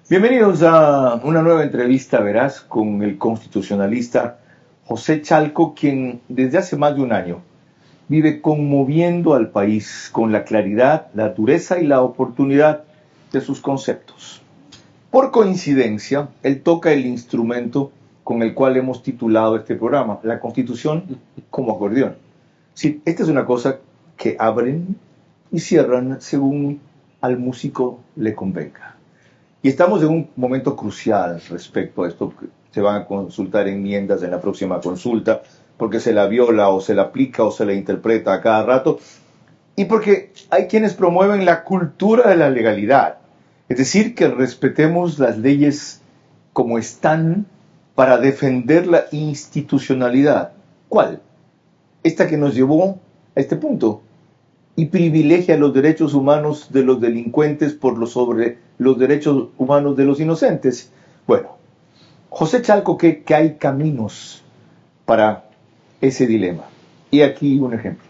Bienvenidos a una nueva entrevista, verás, con el constitucionalista José Chalco, quien desde hace más de un año vive conmoviendo al país con la claridad, la dureza y la oportunidad de sus conceptos. Por coincidencia, él toca el instrumento con el cual hemos titulado este programa, la Constitución como acordeón. Sí, esta es una cosa que abren y cierran según al músico le convenga. Y estamos en un momento crucial respecto a esto, porque se van a consultar enmiendas en la próxima consulta, porque se la viola o se la aplica o se la interpreta a cada rato, y porque hay quienes promueven la cultura de la legalidad, es decir, que respetemos las leyes como están para defender la institucionalidad. ¿Cuál? Esta que nos llevó a este punto y privilegia los derechos humanos de los delincuentes sobre los derechos humanos de los inocentes. Bueno, José Chalco, que hay caminos para ese dilema. Y aquí un ejemplo.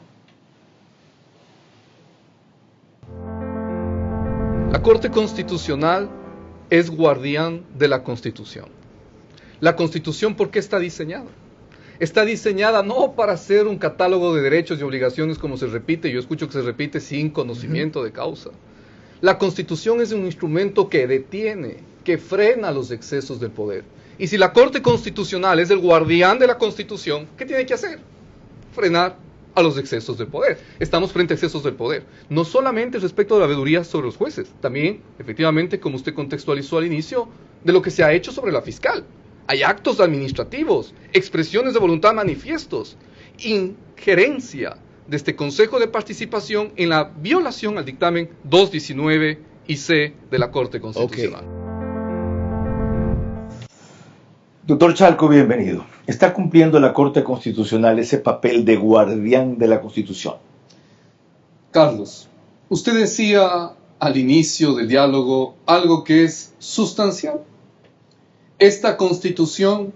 La Corte Constitucional es guardián de la Constitución. La Constitución, ¿por qué está diseñada? Está diseñada no para ser un catálogo de derechos y obligaciones como se repite, yo escucho que se repite sin conocimiento de causa. La Constitución es un instrumento que detiene, que frena los excesos del poder. Y si la Corte Constitucional es el guardián de la Constitución, ¿qué tiene que hacer? Frenar a los excesos del poder. Estamos frente a excesos del poder. No solamente respecto de la veeduría sobre los jueces, también, efectivamente, como usted contextualizó al inicio, de lo que se ha hecho sobre la fiscal. Hay actos administrativos, expresiones de voluntad manifiestos, injerencia de este Consejo de Participación en la violación al dictamen 219 y C de la Corte Constitucional. Okay. Doctor Chalco, bienvenido. ¿Está cumpliendo la Corte Constitucional ese papel de guardián de la Constitución? Carlos, usted decía al inicio del diálogo algo que es sustancial. Esta Constitución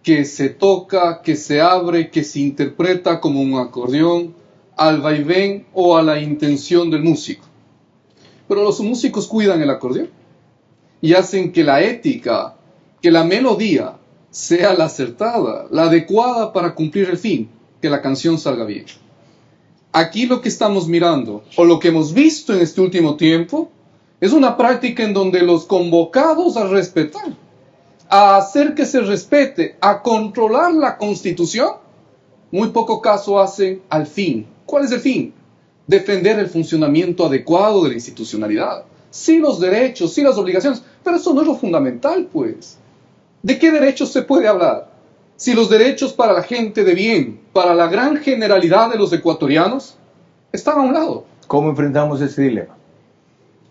que se toca, que se abre, que se interpreta como un acordeón al vaivén o a la intención del músico. Pero los músicos cuidan el acordeón y hacen que la ética, que la melodía sea la acertada, la adecuada para cumplir el fin, que la canción salga bien. Aquí lo que estamos mirando, o lo que hemos visto en este último tiempo, es una práctica en donde los convocados a respetar, a hacer que se respete, a controlar la Constitución, muy poco caso hacen al fin. ¿Cuál es el fin? Defender el funcionamiento adecuado de la institucionalidad. Sí los derechos, sí las obligaciones, pero eso no es lo fundamental, pues. ¿De qué derechos se puede hablar? Si los derechos para la gente de bien, para la gran generalidad de los ecuatorianos, están a un lado. ¿Cómo enfrentamos ese dilema?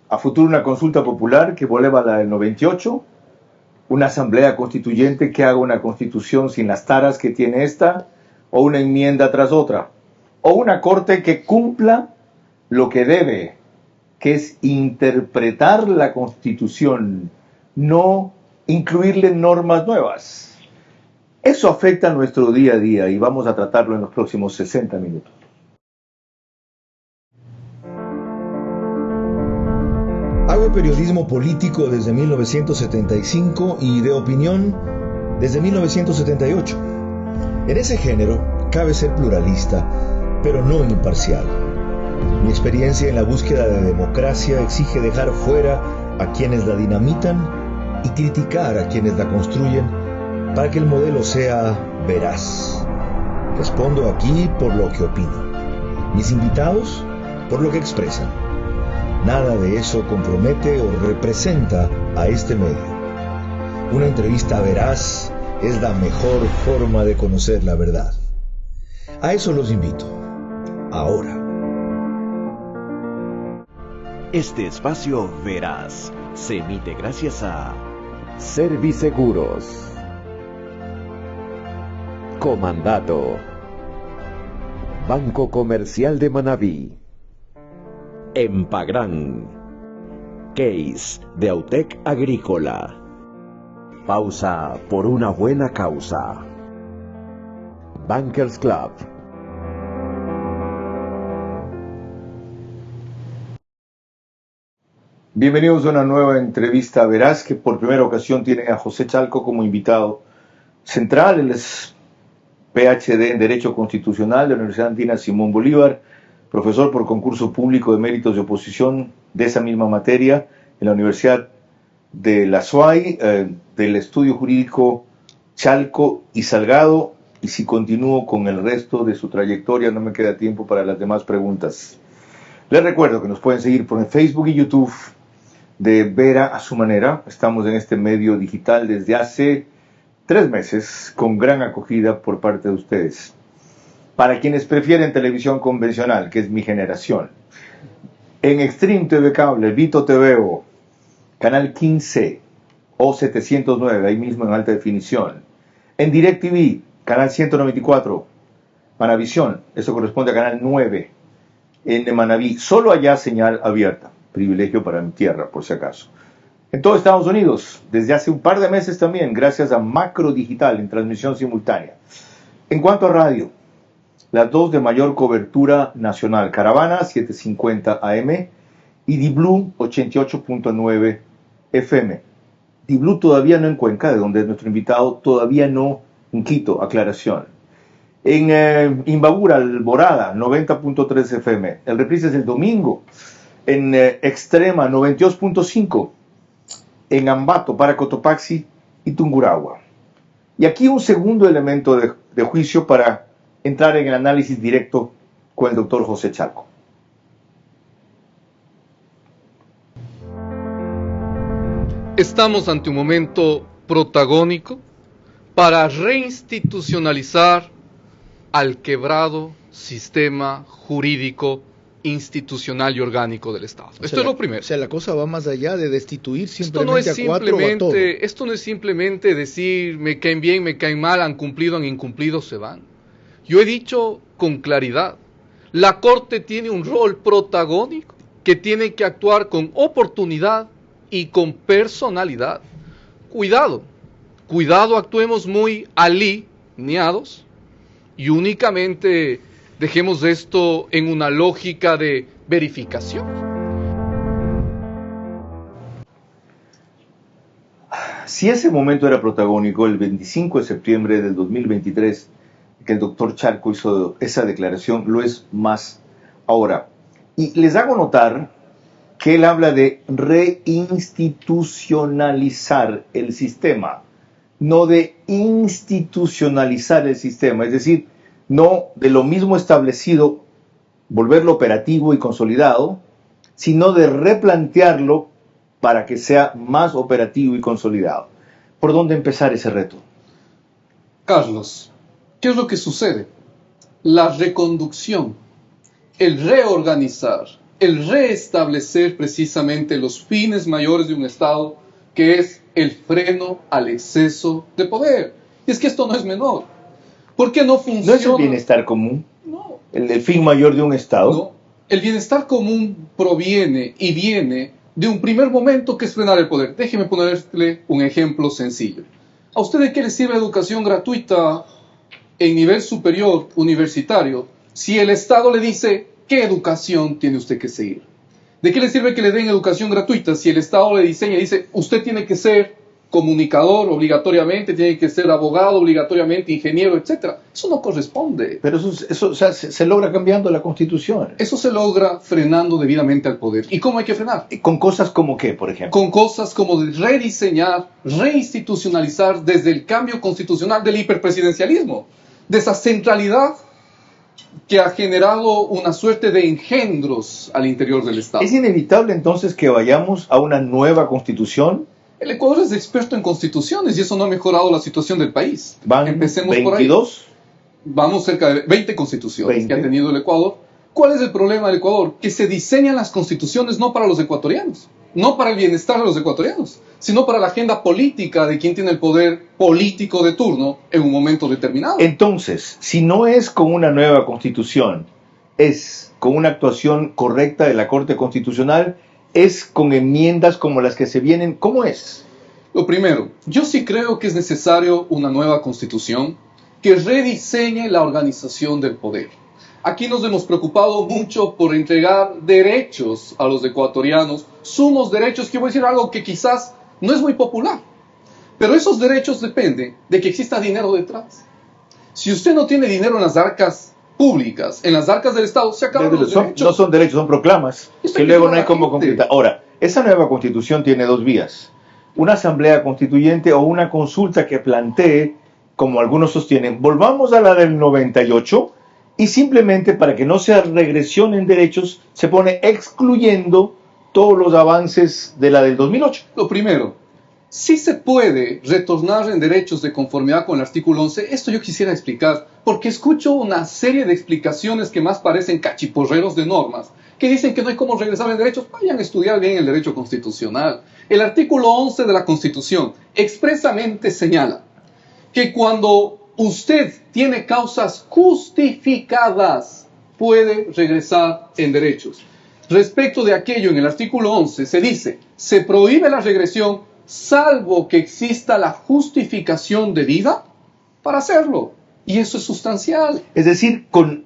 A futuro una consulta popular que vuelva a la del 98, una asamblea constituyente que haga una constitución sin las taras que tiene esta, o una enmienda tras otra, o una corte que cumpla lo que debe, que es interpretar la Constitución, no incluirle normas nuevas. Eso afecta a nuestro día a día y vamos a tratarlo en los próximos 60 minutos. Hago periodismo político desde 1975 y de opinión desde 1978. En ese género cabe ser pluralista, pero no imparcial. Mi experiencia en la búsqueda de democracia exige dejar fuera a quienes la dinamitan y criticar a quienes la construyen para que el modelo sea veraz. Respondo aquí por lo que opino. Mis invitados por lo que expresan. Nada de eso compromete o representa a este medio. Una entrevista veraz es la mejor forma de conocer la verdad. A eso los invito. Ahora. Este espacio veraz se emite gracias a Serviseguros, Comandato, Banco Comercial de Manabí, Empagran, Case de Autec Agrícola, Pausa por una buena causa, Bankers Club. Bienvenidos a una nueva entrevista veraz que por primera ocasión tiene a José Chalco como invitado central. Él es PhD en Derecho Constitucional de la Universidad Andina Simón Bolívar, profesor por concurso público de méritos de oposición de esa misma materia en la Universidad de la SUAY, del Estudio Jurídico Chalco y Salgado. Y si continúo con el resto de su trayectoria, no me queda tiempo para las demás preguntas. Les recuerdo que nos pueden seguir por Facebook y YouTube de Vera a su manera. Estamos en este medio digital desde hace 3 meses, con gran acogida por parte de ustedes. Para quienes prefieren televisión convencional, que es mi generación, en Extreme TV Cable, Vito TVO, Canal 15 o 709, ahí mismo en alta definición. En DirecTV, Canal 194, Manavisión, eso corresponde a Canal 9, en Manaví. Solo allá señal abierta. Privilegio para mi tierra, por si acaso. En todo Estados Unidos, desde hace un par de meses también, gracias a Macro Digital en transmisión simultánea. En cuanto a radio, las 2 de mayor cobertura nacional, Caravana 750 AM y Di-Blue 88.9 FM. Di-Blue todavía no en Cuenca, de donde es nuestro invitado, todavía no en Quito, aclaración. En Imbabura, Alborada 90.3 FM. El reprise es el domingo. En Extrema 92.5, en Ambato, para Cotopaxi y Tungurahua. Y aquí un segundo elemento de juicio para entrar en el análisis directo con el doctor José Chalco. Estamos ante un momento protagónico para reinstitucionalizar al quebrado sistema jurídico institucional y orgánico del Estado. Esto es lo primero. O sea, la cosa va más allá de destituir simplemente a 4 o a todo. Esto no es simplemente decir me caen bien, me caen mal, han cumplido, han incumplido, se van. Yo he dicho con claridad, la Corte tiene un rol protagónico que tiene que actuar con oportunidad y con personalidad. Cuidado actuemos muy alineados y únicamente dejemos esto en una lógica de verificación. Si ese momento era protagónico, el 25 de septiembre del 2023, que el doctor Chalco hizo esa declaración, lo es más ahora. Y les hago notar que él habla de reinstitucionalizar el sistema, no de institucionalizar el sistema, es decir, no de lo mismo establecido volverlo operativo y consolidado, sino de replantearlo para que sea más operativo y consolidado. ¿Por dónde empezar ese reto? Carlos, ¿qué es lo que sucede? La reconducción, el reorganizar, el reestablecer precisamente los fines mayores de un Estado, que es el freno al exceso de poder. Y es que esto no es menor. ¿Por qué no funciona? ¿No es el bienestar común? No. ¿El fin mayor de un Estado? No. El bienestar común proviene y viene de un primer momento que es frenar el poder. Déjeme ponerle un ejemplo sencillo. ¿A usted de qué le sirve educación gratuita en nivel superior universitario si el Estado le dice qué educación tiene usted que seguir? ¿De qué le sirve que le den educación gratuita si el Estado le diseña y dice usted tiene que ser comunicador obligatoriamente, tiene que ser abogado obligatoriamente, ingeniero, etcétera? Eso no corresponde. Pero eso o sea, se logra cambiando la Constitución. Eso se logra frenando debidamente al poder. ¿Y cómo hay que frenar? ¿Con cosas como qué, por ejemplo? Con cosas como de rediseñar, reinstitucionalizar desde el cambio constitucional del hiperpresidencialismo, de esa centralidad que ha generado una suerte de engendros al interior del Estado. ¿Es inevitable entonces que vayamos a una nueva Constitución? El Ecuador es experto en constituciones y eso no ha mejorado la situación del país. Empecemos 22. Por ahí. Vamos cerca de 20 constituciones que ha tenido el Ecuador. ¿Cuál es el problema del Ecuador? Que se diseñan las constituciones no para los ecuatorianos, no para el bienestar de los ecuatorianos, sino para la agenda política de quien tiene el poder político de turno en un momento determinado. Entonces, si no es con una nueva constitución, es con una actuación correcta de la Corte Constitucional, es con enmiendas como las que se vienen, ¿cómo es? Lo primero, yo sí creo que es necesario una nueva constitución que rediseñe la organización del poder. Aquí nos hemos preocupado mucho por entregar derechos a los ecuatorianos, sumos derechos, que voy a decir algo que quizás no es muy popular, pero esos derechos dependen de que exista dinero detrás. Si usted no tiene dinero en las arcas públicas, en las arcas del Estado, se acaban los derechos. No son derechos, son proclamas, que luego no hay cómo concretar. Ahora, esa nueva constitución tiene dos vías: una asamblea constituyente o una consulta que plantee, como algunos sostienen, volvamos a la del 98, y simplemente, para que no sea regresión en derechos, se pone excluyendo todos los avances de la del 2008. Lo primero, sí se puede retornar en derechos de conformidad con el artículo 11. Esto yo quisiera explicar, porque escucho una serie de explicaciones que más parecen cachiporreros de normas, que dicen que no hay cómo regresar en derechos. Vayan a estudiar bien el derecho constitucional. El artículo 11 de la Constitución expresamente señala que cuando usted tiene causas justificadas, puede regresar en derechos. Respecto de aquello, en el artículo 11 se dice, se prohíbe la regresión salvo que exista la justificación debida para hacerlo. Y eso es sustancial. Es decir, con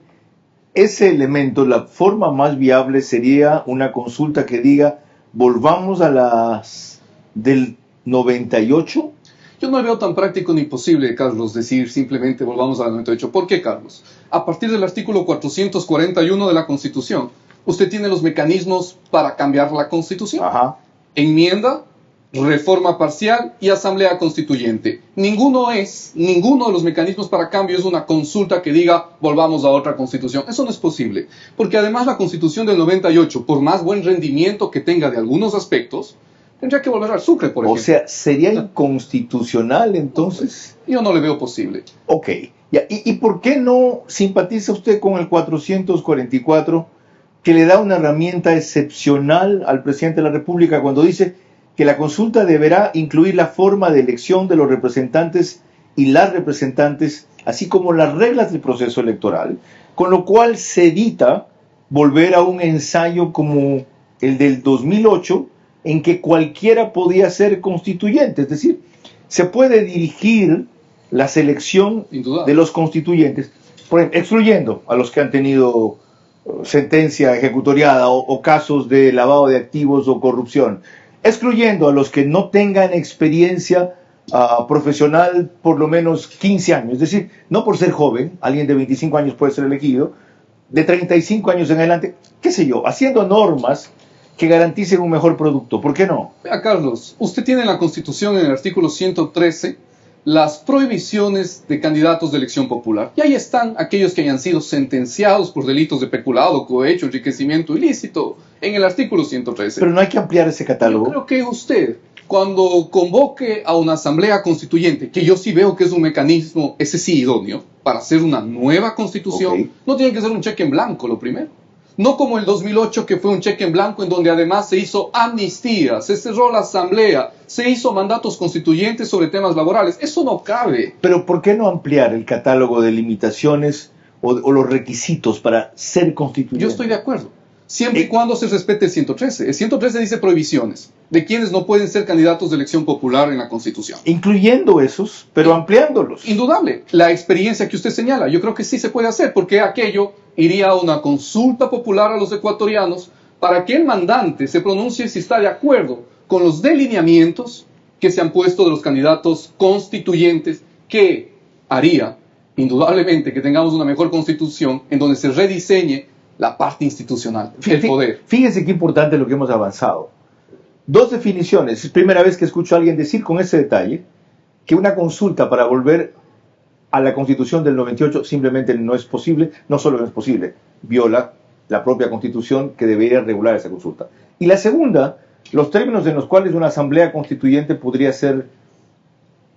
ese elemento, la forma más viable sería una consulta que diga, volvamos a las del 98. Yo no veo tan práctico ni posible, Carlos, decir simplemente volvamos al 98. ¿Por qué, Carlos? A partir del artículo 441 de la Constitución, usted tiene los mecanismos para cambiar la Constitución. Ajá. Enmienda, reforma parcial y asamblea constituyente. Ninguno de los mecanismos para cambio es una consulta que diga volvamos a otra constitución. Eso no es posible, porque además la Constitución del 98, por más buen rendimiento que tenga de algunos aspectos, tendría que volver al Sucre, por ejemplo. O sea, ¿sería inconstitucional entonces? Yo no le veo posible. Ok. ¿Y por qué no simpatiza usted con el 444, que le da una herramienta excepcional al presidente de la República cuando dice que la consulta deberá incluir la forma de elección de los representantes y las representantes, así como las reglas del proceso electoral, con lo cual se evita volver a un ensayo como el del 2008, en que cualquiera podía ser constituyente? Es decir, se puede dirigir la selección de los constituyentes, por ejemplo, excluyendo a los que han tenido sentencia ejecutoriada o casos de lavado de activos o corrupción, excluyendo a los que no tengan experiencia profesional por lo menos 15 años, es decir, no por ser joven, alguien de 25 años puede ser elegido, de 35 años en adelante, qué sé yo, haciendo normas que garanticen un mejor producto. ¿Por qué no? Vea, Carlos, usted tiene en la Constitución, en el artículo 113, las prohibiciones de candidatos de elección popular. Y ahí están aquellos que hayan sido sentenciados por delitos de peculado, cohecho, enriquecimiento ilícito, en el artículo 113. Pero no hay que ampliar ese catálogo. Yo creo que usted, cuando convoque a una asamblea constituyente, que yo sí veo que es un mecanismo, ese sí, idóneo, para hacer una nueva constitución, no tiene que ser un cheque en blanco, lo primero. No como el 2008, que fue un cheque en blanco en donde además se hizo amnistía, se cerró la asamblea, se hizo mandatos constituyentes sobre temas laborales. Eso no cabe. Pero ¿por qué no ampliar el catálogo de limitaciones o los requisitos para ser constituyente? Yo estoy de acuerdo, siempre y cuando se respete el 113. El 113 dice prohibiciones de quienes no pueden ser candidatos de elección popular en la Constitución. Incluyendo esos, pero ampliándolos. Indudable. La experiencia que usted señala, yo creo que sí se puede hacer, porque aquello iría a una consulta popular a los ecuatorianos para que el mandante se pronuncie si está de acuerdo con los delineamientos que se han puesto de los candidatos constituyentes, que haría, indudablemente, que tengamos una mejor constitución en donde se rediseñe la parte institucional, el poder. Fíjense qué importante lo que hemos avanzado. Dos definiciones. Es primera vez que escucho a alguien decir con ese detalle que una consulta para volver a la Constitución del 98 simplemente no es posible. No solo no es posible, viola la propia Constitución, que debería regular esa consulta. Y la segunda, los términos en los cuales una asamblea constituyente podría ser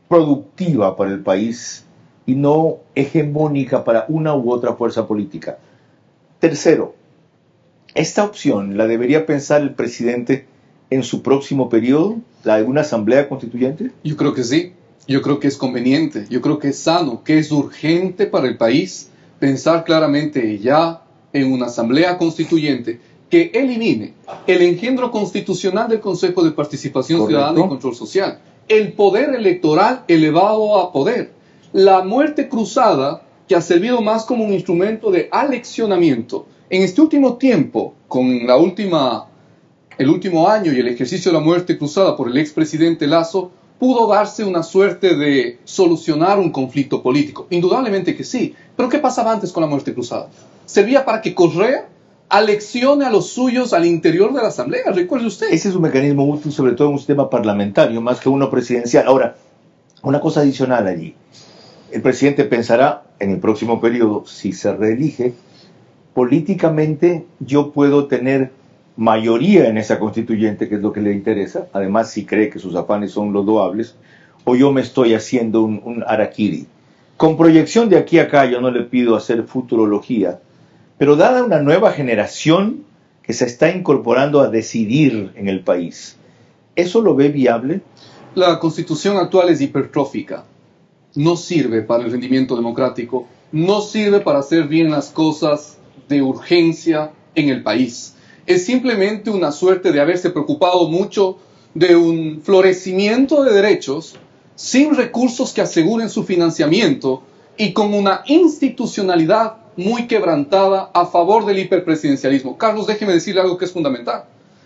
productiva para el país y no hegemónica para una u otra fuerza política. Tercero, esta opción la debería pensar el presidente en su próximo periodo, la de una asamblea constituyente. Yo creo que sí. Yo creo que es conveniente, yo creo que es sano, que es urgente para el país pensar claramente ya en una asamblea constituyente que elimine el engendro constitucional del Consejo de Participación Ciudadana y Control Social, el poder electoral elevado a poder, la muerte cruzada que ha servido más como un instrumento de aleccionamiento. En este último tiempo, con el último año y el ejercicio de la muerte cruzada por el expresidente Lasso, pudo darse una suerte de solucionar un conflicto político. Indudablemente que sí. Pero ¿qué pasaba antes con la muerte cruzada? Servía para que Correa aleccione a los suyos al interior de la Asamblea, recuerde usted. Ese es un mecanismo útil, sobre todo en un sistema parlamentario, más que uno presidencial. Ahora, una cosa adicional allí. El presidente pensará en el próximo periodo, si se reelige, políticamente yo puedo tener mayoría en esa constituyente, que es lo que le interesa, además si cree que sus afanes son los loables, o yo me estoy haciendo un harakiri. Con proyección de aquí a acá, yo no le pido hacer futurología, pero dada una nueva generación que se está incorporando a decidir en el país, ¿eso lo ve viable? La constitución actual es hipertrófica. No sirve para el rendimiento democrático, no sirve para hacer bien las cosas de urgencia en el país. Es simplemente una suerte de haberse preocupado mucho de un florecimiento de derechos sin recursos que aseguren su financiamiento y con una institucionalidad muy quebrantada a favor del hiperpresidencialismo. Carlos, déjeme decirle algo que es fundamental.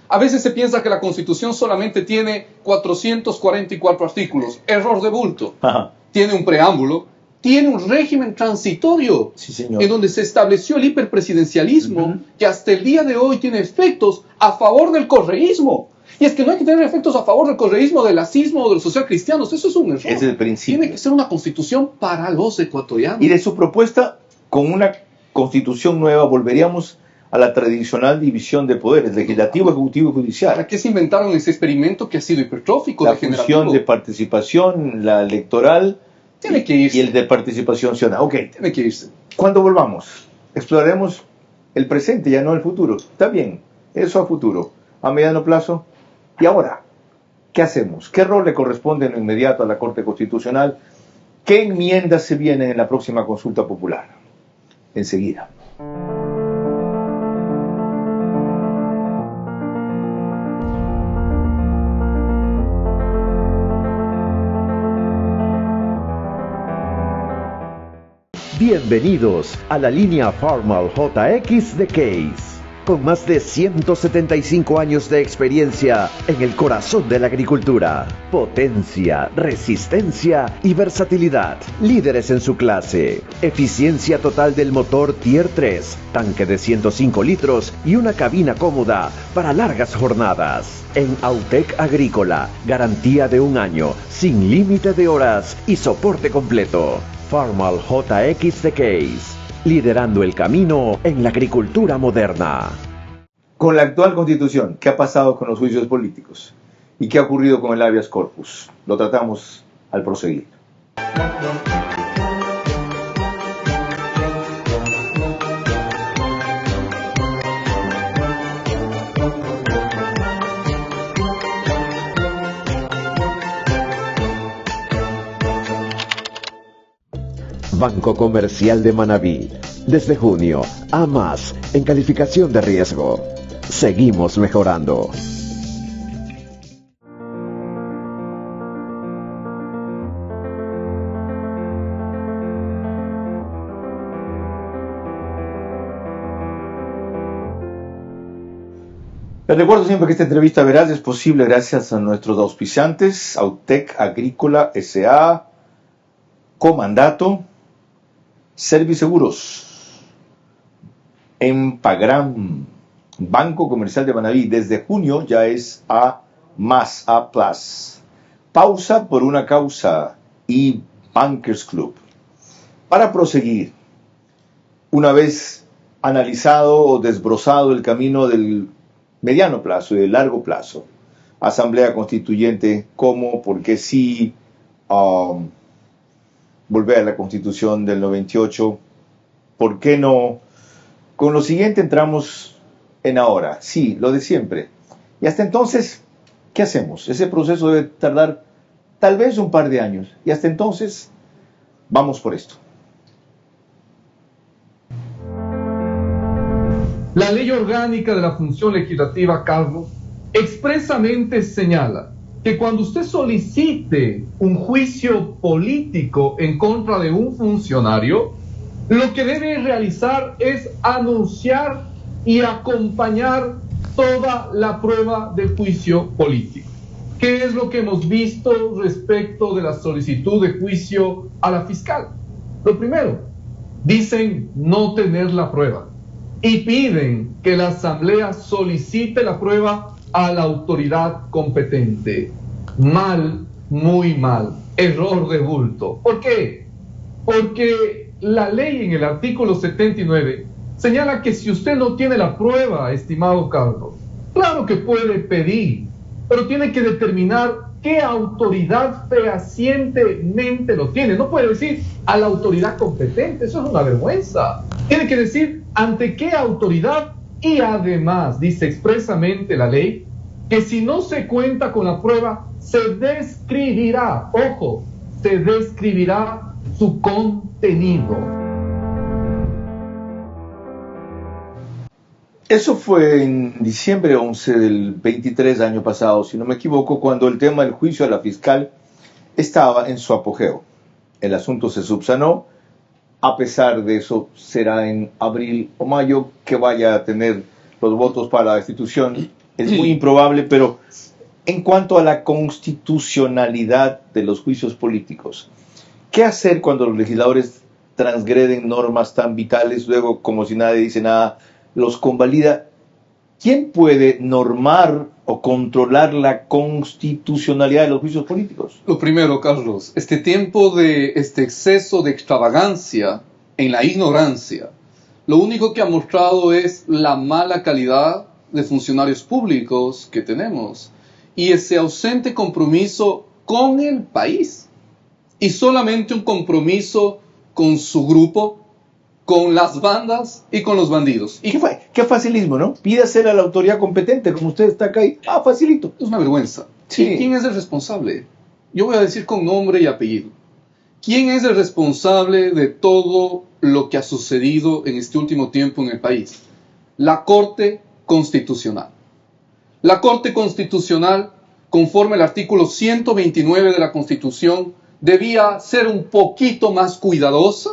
A veces se piensa que la Constitución solamente tiene 444 artículos. Error de bulto. Ajá. Tiene un preámbulo, tiene un régimen transitorio, sí, señor, en donde se estableció el hiperpresidencialismo, que hasta el día de hoy tiene efectos a favor del correísmo. Y es que no hay que tener efectos a favor del correísmo, del lacismo o de los socialcristianos. Eso es un error. Es el principio. Tiene que ser una constitución para los ecuatorianos. Y de su propuesta, con una constitución nueva, volveríamos a la tradicional división de poderes, legislativo, ejecutivo y judicial. ¿Para qué se inventaron ese experimento que ha sido hipertrófico, la degenerativo? función de participación, la electoral, tiene que irse. Y el de participación ciudadana. Ok. Tiene que irse. Cuando volvamos, exploraremos el presente, ya no el futuro. Está bien, eso a futuro. A mediano plazo. ¿Y ahora? ¿Qué hacemos? ¿Qué rol le corresponde en lo inmediato a la Corte Constitucional? ¿Qué enmiendas se vienen en la próxima consulta popular? Enseguida. Bienvenidos a la línea Farmal JX de Case. Con más de 175 años de experiencia en el corazón de la agricultura. Potencia, resistencia y versatilidad. Líderes en su clase. Eficiencia total del motor Tier 3. Tanque de 105 litros y una cabina cómoda para largas jornadas. En Autec Agrícola, garantía de 1 año, sin límite de horas y soporte completo. Farmal JX de Case, liderando el camino en la agricultura moderna. Con la actual constitución, ¿qué ha pasado con los juicios políticos? ¿Y qué ha ocurrido con el habeas corpus? Lo tratamos al proseguir. Banco Comercial de Manabí. Desde junio, a más en calificación de riesgo. Seguimos mejorando. Les recuerdo siempre que esta entrevista veraz es posible gracias a nuestros auspiciantes, Autec Agrícola S.A., Comandato, Serviseguros, Empagram, Banco Comercial de Manabí. Desde junio ya es A+, A+. Pausa por una causa y Bankers Club. Para proseguir, una vez analizado o desbrozado el camino del mediano plazo y del largo plazo, Asamblea Constituyente, cómo, por qué sí, volver a la Constitución del 98, ¿por qué no? Con lo siguiente entramos en ahora, sí, lo de siempre. Y hasta entonces, ¿qué hacemos? Ese proceso debe tardar tal vez un par de años. Y hasta entonces, vamos por esto. La Ley Orgánica de la Función Legislativa, Carlos, expresamente señala que cuando usted solicite un juicio político en contra de un funcionario, lo que debe realizar es anunciar y acompañar toda la prueba del juicio político. ¿Qué es lo que hemos visto respecto de la solicitud de juicio a la fiscal? Lo primero, dicen no tener la prueba y piden que la Asamblea solicite la prueba a la autoridad competente. Mal, muy mal, error de bulto. ¿Por qué? Porque la ley en el artículo 79 señala que si usted no tiene la prueba, estimado Carlos, claro que puede pedir, pero tiene que determinar qué autoridad fehacientemente lo tiene. No puede decir a la autoridad competente, eso es una vergüenza. Tiene que decir ante qué autoridad, y además dice expresamente la ley que si no se cuenta con la prueba, se describirá, ojo, se describirá su contenido. Eso fue en diciembre 11 del 23 año pasado, si no me equivoco, cuando el tema del juicio a la fiscal estaba en su apogeo. El asunto se subsanó. A pesar de eso, será en abril o mayo que vaya a tener los votos para la destitución. Es muy improbable, pero en cuanto a la constitucionalidad de los juicios políticos, ¿qué hacer cuando los legisladores transgreden normas tan vitales, luego como si nadie dice nada, los convalida? ¿Quién puede normar o controlar la constitucionalidad de los juicios políticos? Lo primero, Carlos, este tiempo de este exceso de extravagancia en la ignorancia, lo único que ha mostrado es la mala calidad de funcionarios públicos que tenemos y ese ausente compromiso con el país y solamente un compromiso con su grupo, con las bandas y con los bandidos. ¿Y qué facilismo, no? Pídasela a la autoridad competente, como usted está acá ahí. Ah, facilito. Es una vergüenza. Sí. ¿Y quién es el responsable? Yo voy a decir con nombre y apellido. ¿Quién es el responsable de todo lo que ha sucedido en este último tiempo en el país? La Corte Constitucional. La Corte Constitucional, conforme al artículo 129 de la Constitución, debía ser un poquito más cuidadosa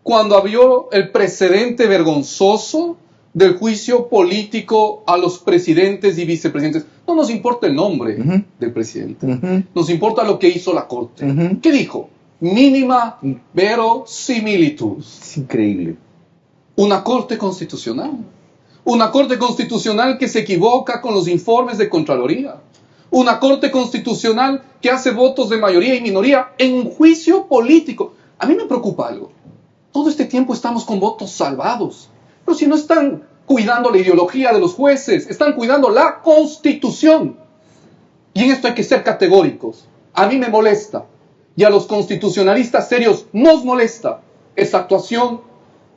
cuando abrió el precedente vergonzoso del juicio político a los presidentes y vicepresidentes. No nos importa el nombre del presidente, nos importa lo que hizo la Corte. ¿Qué dijo? Mínima verosimilitud. Es increíble. Una Corte Constitucional. Una Corte Constitucional que se equivoca con los informes de Contraloría. Una Corte Constitucional que hace votos de mayoría y minoría en un juicio político. A mí me preocupa algo. Todo este tiempo estamos con votos salvados. Pero si no están cuidando la ideología de los jueces, están cuidando la Constitución. Y en esto hay que ser categóricos. A mí me molesta. Y a los constitucionalistas serios nos molesta esa actuación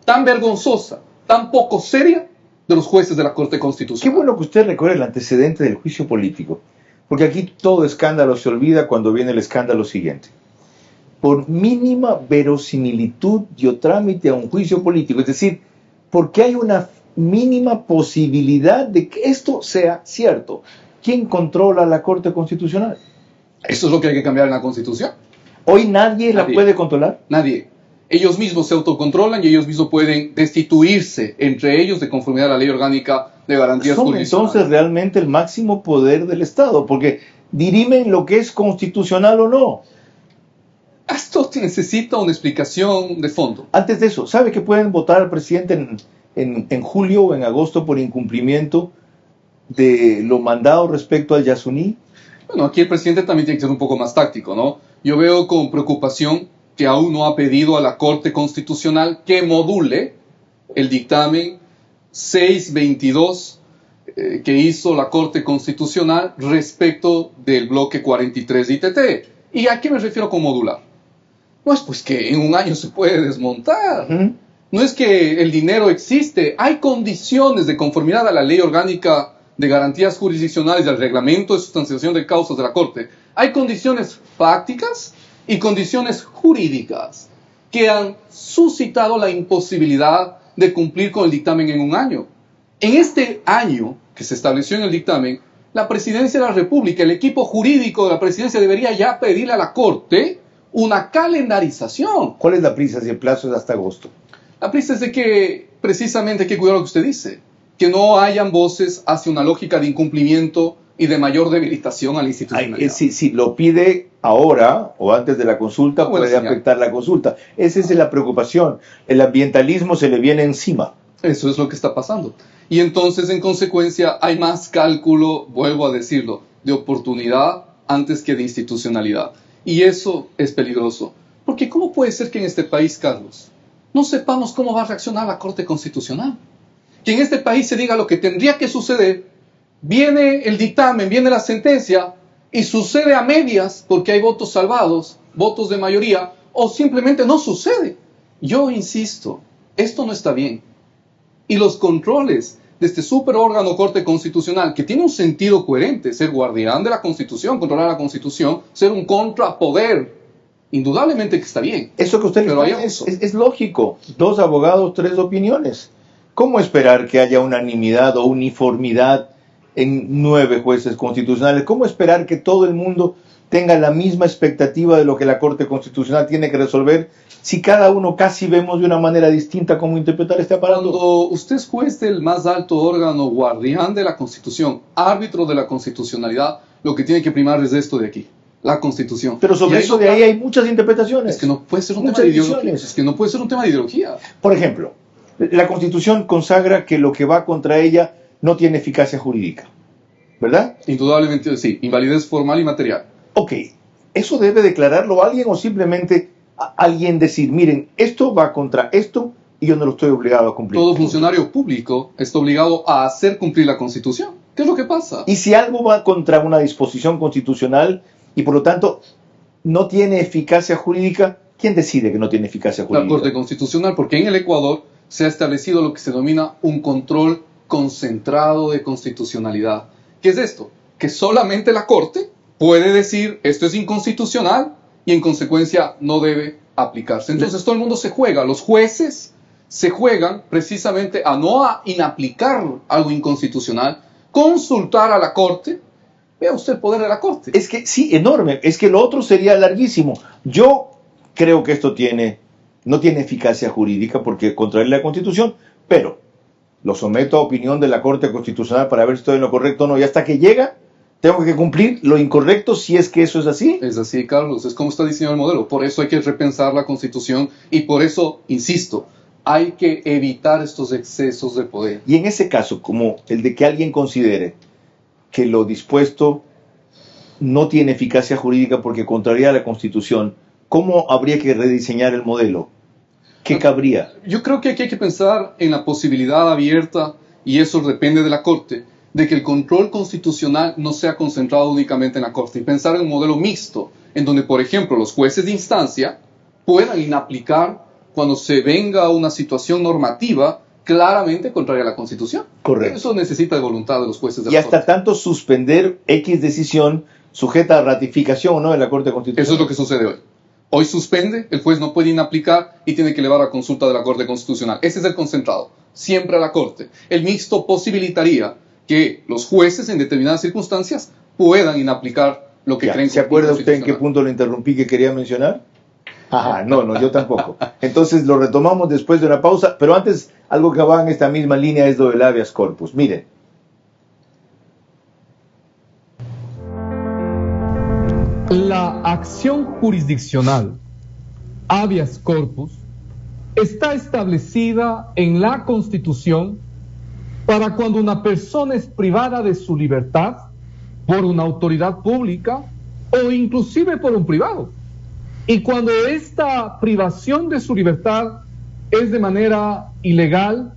tan vergonzosa, tan poco seria de los jueces de la Corte Constitucional. Qué bueno que usted recuerde el antecedente del juicio político. Porque aquí todo escándalo se olvida cuando viene el escándalo siguiente. Por mínima verosimilitud dio trámite a un juicio político. Es decir, porque hay una mínima posibilidad de que esto sea cierto. ¿Quién controla la Corte Constitucional? Eso es lo que hay que cambiar en la Constitución. ¿Hoy nadie la puede controlar? Nadie. Ellos mismos se autocontrolan y ellos mismos pueden destituirse entre ellos de conformidad a la Ley Orgánica de Garantías Jurisdiccionales. Son entonces realmente el máximo poder del Estado, porque dirimen lo que es constitucional o no. Esto necesita una explicación de fondo. Antes de eso, ¿sabe que pueden votar al presidente en julio o en agosto por incumplimiento de lo mandado respecto al Yasuní? Bueno, aquí el presidente también tiene que ser un poco más táctico, ¿no? Yo veo con preocupación que aún no ha pedido a la Corte Constitucional que module el dictamen 622 que hizo la Corte Constitucional respecto del bloque 43 de ITT. ¿Y a qué me refiero con modular? No es pues que en un año se puede desmontar. No es que el dinero existe. Hay condiciones de conformidad a la Ley Orgánica de Garantías Jurisdiccionales y al Reglamento de Sustanciación de Causas de la Corte. Hay condiciones fácticas y condiciones jurídicas que han suscitado la imposibilidad de cumplir con el dictamen en un año. En este año que se estableció en el dictamen, la Presidencia de la República, el equipo jurídico de la Presidencia debería ya pedirle a la Corte una calendarización. ¿Cuál es la prisa si el plazo es hasta agosto? La prisa es de que precisamente hay que cuidar lo que usted dice, que no hayan voces hacia una lógica de incumplimiento y de mayor debilitación a la institucionalidad. Si lo pide ahora o antes de la consulta, puede afectar la consulta. Esa es la preocupación. El ambientalismo se le viene encima. Eso es lo que está pasando. Y entonces, en consecuencia, hay más cálculo, vuelvo a decirlo, de oportunidad antes que de institucionalidad. Y eso es peligroso. Porque ¿cómo puede ser que en este país, Carlos, no sepamos cómo va a reaccionar la Corte Constitucional? Que en este país se diga lo que tendría que suceder, viene el dictamen, viene la sentencia, y sucede a medias porque hay votos salvados, votos de mayoría, o simplemente no sucede. Yo insisto, esto no está bien. Y los controles de este superórgano Corte Constitucional, que tiene un sentido coherente, ser guardián de la Constitución, controlar la Constitución, ser un contrapoder, indudablemente que está bien. Eso que usted le está es lógico. 2 abogados, 3 opiniones. ¿Cómo esperar que haya unanimidad o uniformidad en 9 jueces constitucionales? ¿Cómo esperar que todo el mundo tenga la misma expectativa de lo que la Corte Constitucional tiene que resolver si cada uno casi vemos de una manera distinta cómo interpretar este aparato? Cuando usted es juez del más alto órgano, guardián de la Constitución, árbitro de la constitucionalidad, lo que tiene que primar es esto de aquí, la Constitución. Pero sobre eso de ahí hay muchas interpretaciones. Es que no puede ser un tema de ideología. Es que no puede ser un tema de ideología. Por ejemplo, la Constitución consagra que lo que va contra ella no tiene eficacia jurídica, ¿verdad? Indudablemente sí, invalidez formal y material. Ok, ¿eso debe declararlo alguien o simplemente alguien decir, miren, esto va contra esto y yo no lo estoy obligado a cumplir? Todo funcionario público está obligado a hacer cumplir la Constitución. ¿Qué es lo que pasa? Y si algo va contra una disposición constitucional y por lo tanto no tiene eficacia jurídica, ¿quién decide que no tiene eficacia jurídica? La Corte Constitucional, porque en el Ecuador se ha establecido lo que se denomina un control concentrado de constitucionalidad. ¿Qué es esto? Que solamente la Corte puede decir esto es inconstitucional y en consecuencia no debe aplicarse. Entonces todo el mundo se juega, los jueces se juegan precisamente a no inaplicar algo inconstitucional, consultar a la Corte. Vea usted el poder de la Corte. Es que sí, enorme, es que lo otro sería larguísimo. Yo creo que esto no tiene eficacia jurídica porque contrae la Constitución, pero lo someto a opinión de la Corte Constitucional para ver si estoy en lo correcto o no, y hasta que llega tengo que cumplir lo incorrecto si es que eso es así. Es así, Carlos, es como está diseñado el modelo. Por eso hay que repensar la Constitución y por eso, insisto, hay que evitar estos excesos de poder. Y en ese caso, como el de que alguien considere que lo dispuesto no tiene eficacia jurídica porque contraría a la Constitución, ¿cómo habría que rediseñar el modelo? ¿Qué cabría? Yo creo que aquí hay que pensar en la posibilidad abierta, y eso depende de la Corte, de que el control constitucional no sea concentrado únicamente en la Corte, y pensar en un modelo mixto, en donde, por ejemplo, los jueces de instancia puedan inaplicar cuando se venga una situación normativa claramente contraria a la Constitución. Correcto. Eso necesita de voluntad de los jueces de la Corte. Y hasta tanto suspender X decisión sujeta a ratificación o no de la Corte Constitucional. Eso es lo que sucede hoy. Hoy suspende, el juez no puede inaplicar y tiene que elevar a consulta de la Corte Constitucional. Ese es el concentrado, siempre a la Corte. El mixto posibilitaría que los jueces en determinadas circunstancias puedan inaplicar lo que creen. ¿Se acuerda usted en qué punto lo interrumpí que quería mencionar? Ajá, no, yo tampoco. Entonces lo retomamos después de una pausa, pero antes algo que va en esta misma línea es lo del habeas corpus. Miren. La acción jurisdiccional, habeas corpus, está establecida en la Constitución para cuando una persona es privada de su libertad por una autoridad pública o inclusive por un privado. Y cuando esta privación de su libertad es de manera ilegal,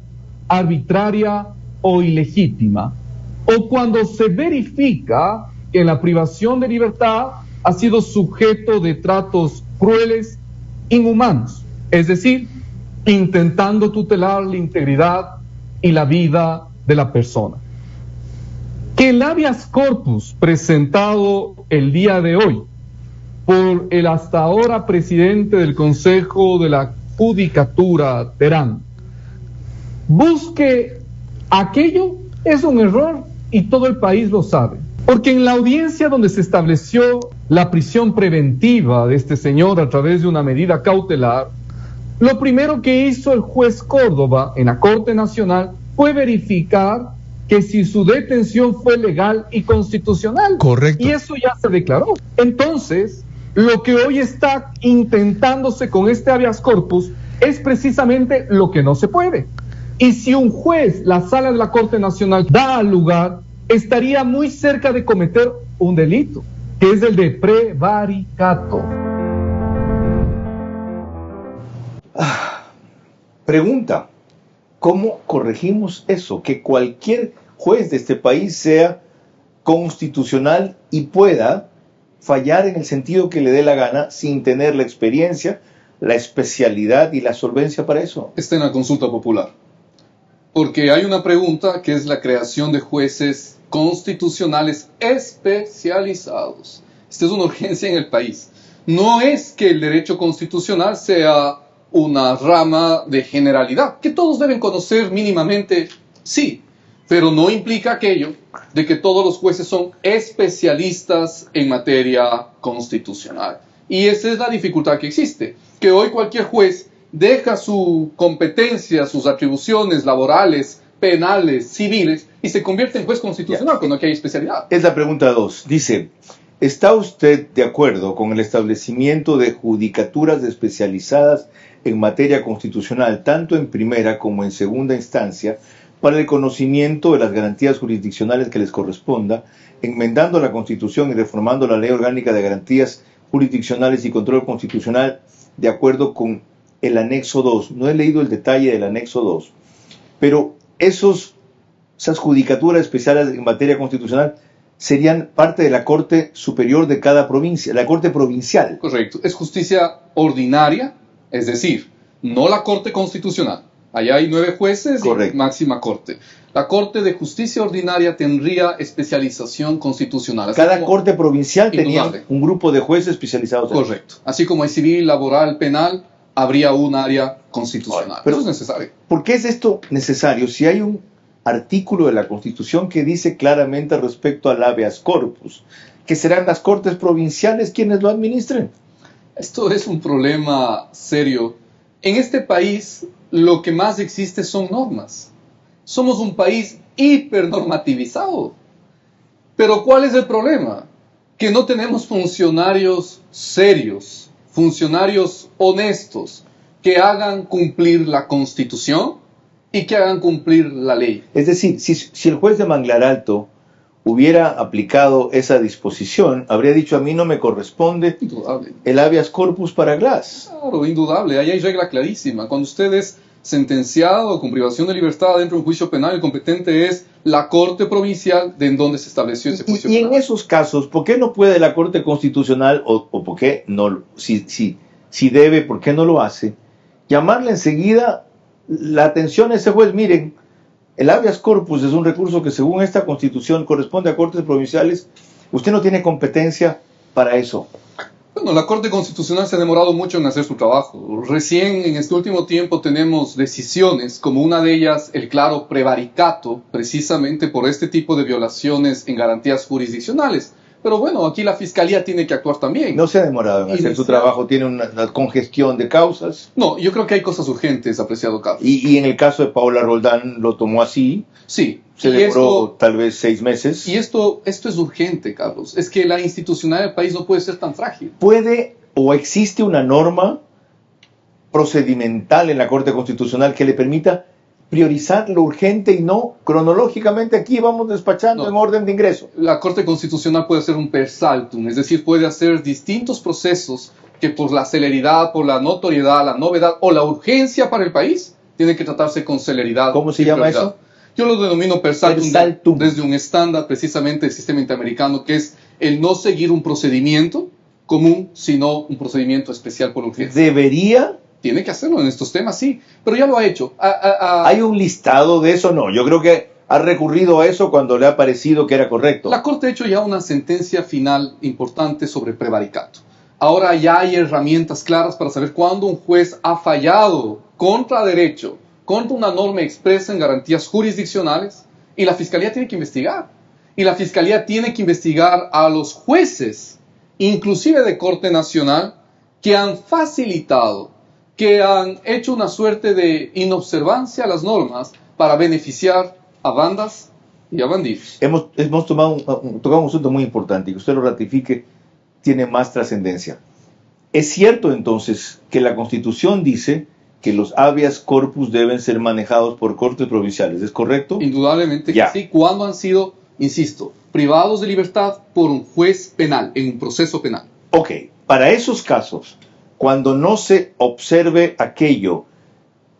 arbitraria o ilegítima, o cuando se verifica que la privación de libertad ha sido sujeto de tratos crueles, inhumanos, es decir, intentando tutelar la integridad y la vida de la persona. Que el habeas corpus presentado el día de hoy por el hasta ahora presidente del Consejo de la Judicatura, Terán, busque aquello es un error y todo el país lo sabe. Porque en la audiencia donde se estableció la prisión preventiva de este señor a través de una medida cautelar, Lo primero que hizo el juez Córdoba en la Corte Nacional fue verificar que si su detención fue legal y constitucional. Correcto. Y eso ya se declaró. Entonces, lo que hoy está intentándose con este habeas corpus es precisamente lo que no se puede. Y si un juez, la sala de la Corte Nacional, da al lugar, estaría muy cerca de cometer un delito, que es el de prevaricato. Pregunta, ¿cómo corregimos eso? Que cualquier juez de este país sea constitucional y pueda fallar en el sentido que le dé la gana sin tener la experiencia, la especialidad y la solvencia para eso. Está en la consulta popular. Porque hay una pregunta que es la creación de jueces constitucionales especializados. Esta es una urgencia en el país. No es que el derecho constitucional sea una rama de generalidad, que todos deben conocer mínimamente, sí, pero no implica aquello de que todos los jueces son especialistas en materia constitucional. Y esa es la dificultad que existe, que hoy cualquier juez deja su competencia, sus atribuciones laborales, penales, civiles, y se convierte en juez constitucional cuando aquí hay especialidad. Es la pregunta 2. Dice, ¿está usted de acuerdo con el establecimiento de judicaturas especializadas en materia constitucional, tanto en primera como en segunda instancia, para el conocimiento de las garantías jurisdiccionales que les corresponda, enmendando la Constitución y reformando la Ley Orgánica de Garantías Jurisdiccionales y Control Constitucional de acuerdo con el anexo 2? No he leído el detalle del anexo 2, pero esas judicaturas especiales en materia constitucional serían parte de la Corte Superior de cada provincia, la Corte Provincial. Correcto, es justicia ordinaria, es decir, no la Corte Constitucional. Allá hay 9 jueces y máxima corte. La Corte de Justicia Ordinaria tendría especialización constitucional. Cada corte provincial tenía un grupo de jueces especializados. Correcto. Así como hay civil, laboral, penal, habría un área constitucional. Pero eso es necesario. ¿Por qué es esto necesario? Si hay un artículo de la Constitución que dice claramente respecto al habeas corpus, que serán las cortes provinciales quienes lo administren. Esto es un problema serio. En este país lo que más existe son normas. Somos un país hipernormativizado. Pero ¿cuál es el problema? Que no tenemos funcionarios serios, funcionarios honestos, que hagan cumplir la Constitución y que hagan cumplir la ley. Es decir, si el juez de Manglar Alto hubiera aplicado esa disposición, habría dicho, a mí no me corresponde el habeas corpus para Glass. Claro, indudable, ahí hay regla clarísima. Cuando usted es sentenciado con privación de libertad dentro de un juicio penal, el competente es la Corte Provincial de en donde se estableció ese juicio penal. Y en esos casos, ¿por qué no puede la Corte Constitucional, o por qué no, si debe, por qué no lo hace, llamarle enseguida la atención a ese juez? Miren, el habeas corpus es un recurso que según esta Constitución corresponde a cortes provinciales. Usted no tiene competencia para eso. Bueno, la Corte Constitucional se ha demorado mucho en hacer su trabajo. Recién en este último tiempo tenemos decisiones, como una de ellas el claro prevaricato, precisamente por este tipo de violaciones en garantías jurisdiccionales. Pero bueno, aquí la Fiscalía tiene que actuar también. No se ha demorado en hacer su trabajo, tiene una congestión de causas. No, yo creo que hay cosas urgentes, apreciado Carlos. Y en el caso de Paola Roldán lo tomó así. Sí. Se demoró tal vez 6 meses. Y esto es urgente, Carlos. Es que la institucionalidad del país no puede ser tan frágil. ¿Puede o existe una norma procedimental en la Corte Constitucional que le permita priorizar lo urgente y no cronológicamente aquí vamos despachando en orden de ingreso? La Corte Constitucional puede hacer un per saltum, es decir, puede hacer distintos procesos que por la celeridad, por la notoriedad, la novedad o la urgencia para el país, tienen que tratarse con celeridad. ¿Cómo se llama eso? Yo lo denomino per saltum, desde un estándar precisamente del sistema interamericano, que es el no seguir un procedimiento común, sino un procedimiento especial por urgencia. ¿Debería? Tiene que hacerlo en estos temas, sí, pero ya lo ha hecho. ¿Hay un listado de eso? No, yo creo que ha recurrido a eso cuando le ha parecido que era correcto. La Corte ha hecho ya una sentencia final importante sobre prevaricato. Ahora ya hay herramientas claras para saber cuándo un juez ha fallado contra derecho, contra una norma expresa en garantías jurisdiccionales, y la Fiscalía tiene que investigar. Y la Fiscalía tiene que investigar a los jueces, inclusive de Corte Nacional, que han facilitado que han hecho una suerte de inobservancia a las normas para beneficiar a bandas y a bandidos. Hemos tocado un asunto muy importante y que usted lo ratifique tiene más trascendencia. Es cierto entonces que la Constitución dice que los habeas corpus deben ser manejados por cortes provinciales, ¿es correcto? Indudablemente que sí, cuando han sido, insisto, privados de libertad por un juez penal, en un proceso penal. Ok, para esos casos, cuando no se observe aquello,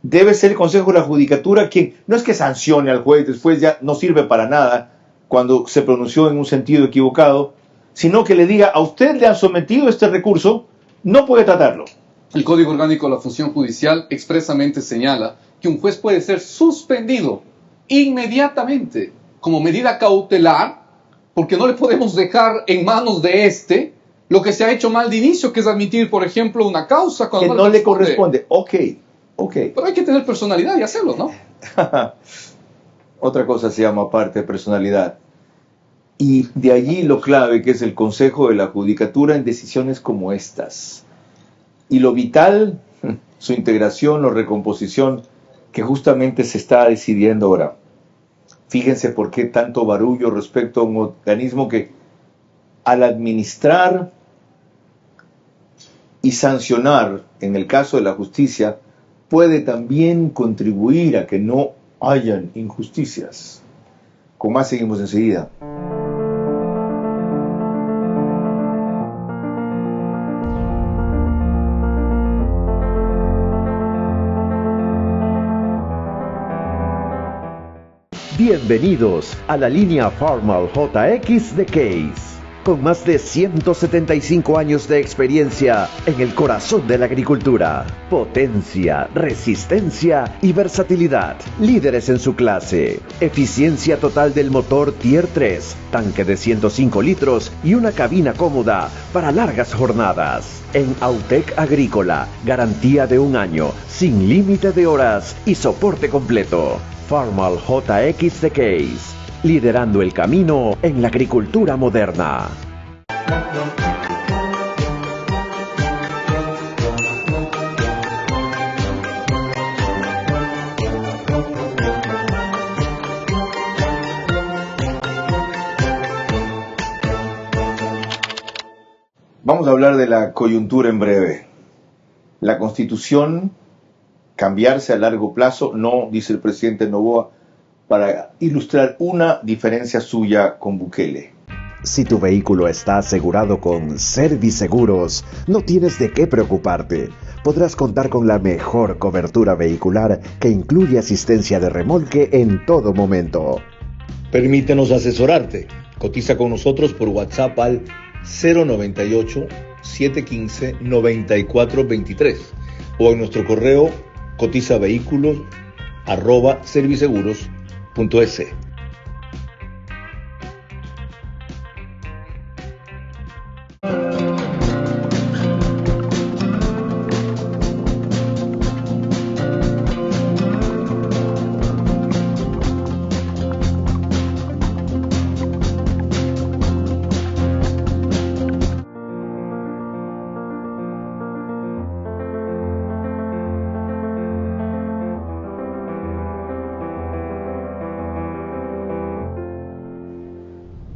debe ser el Consejo de la Judicatura quien, no es que sancione al juez, después ya no sirve para nada cuando se pronunció en un sentido equivocado, sino que le diga, a usted le han sometido este recurso, no puede tratarlo. El Código Orgánico de la Función Judicial expresamente señala que un juez puede ser suspendido inmediatamente como medida cautelar, porque no le podemos dejar en manos de lo que se ha hecho mal de inicio, que es admitir, por ejemplo, una causa cuando que no le corresponde. Ok. Pero hay que tener personalidad y hacerlo, ¿no? Otra cosa se llama parte de personalidad. Y de allí lo clave que es el Consejo de la Judicatura en decisiones como estas. Y lo vital, su integración o recomposición, que justamente se está decidiendo ahora. Fíjense por qué tanto barullo respecto a un organismo que al administrar y sancionar, en el caso de la justicia, puede también contribuir a que no hayan injusticias. Con más seguimos enseguida. Bienvenidos a la línea Formal JX de Case, con más de 175 años de experiencia en el corazón de la agricultura. Potencia, resistencia y versatilidad. Líderes en su clase. Eficiencia total del motor Tier 3, tanque de 105 litros y una cabina cómoda para largas jornadas. En Autec Agrícola, garantía de 1 año, sin límite de horas y soporte completo. Formal JX de Case, liderando el camino en la agricultura moderna. Vamos a hablar de la coyuntura en breve. La Constitución, cambiarse a largo plazo, no, dice el presidente Noboa, para ilustrar una diferencia suya con Bukele. Si tu vehículo está asegurado con Serviseguros, no tienes de qué preocuparte. Podrás contar con la mejor cobertura vehicular que incluye asistencia de remolque en todo momento. Permítenos asesorarte. Cotiza con nosotros por WhatsApp al 098-715-9423 o en nuestro correo cotizavehículos@serviseguros.es.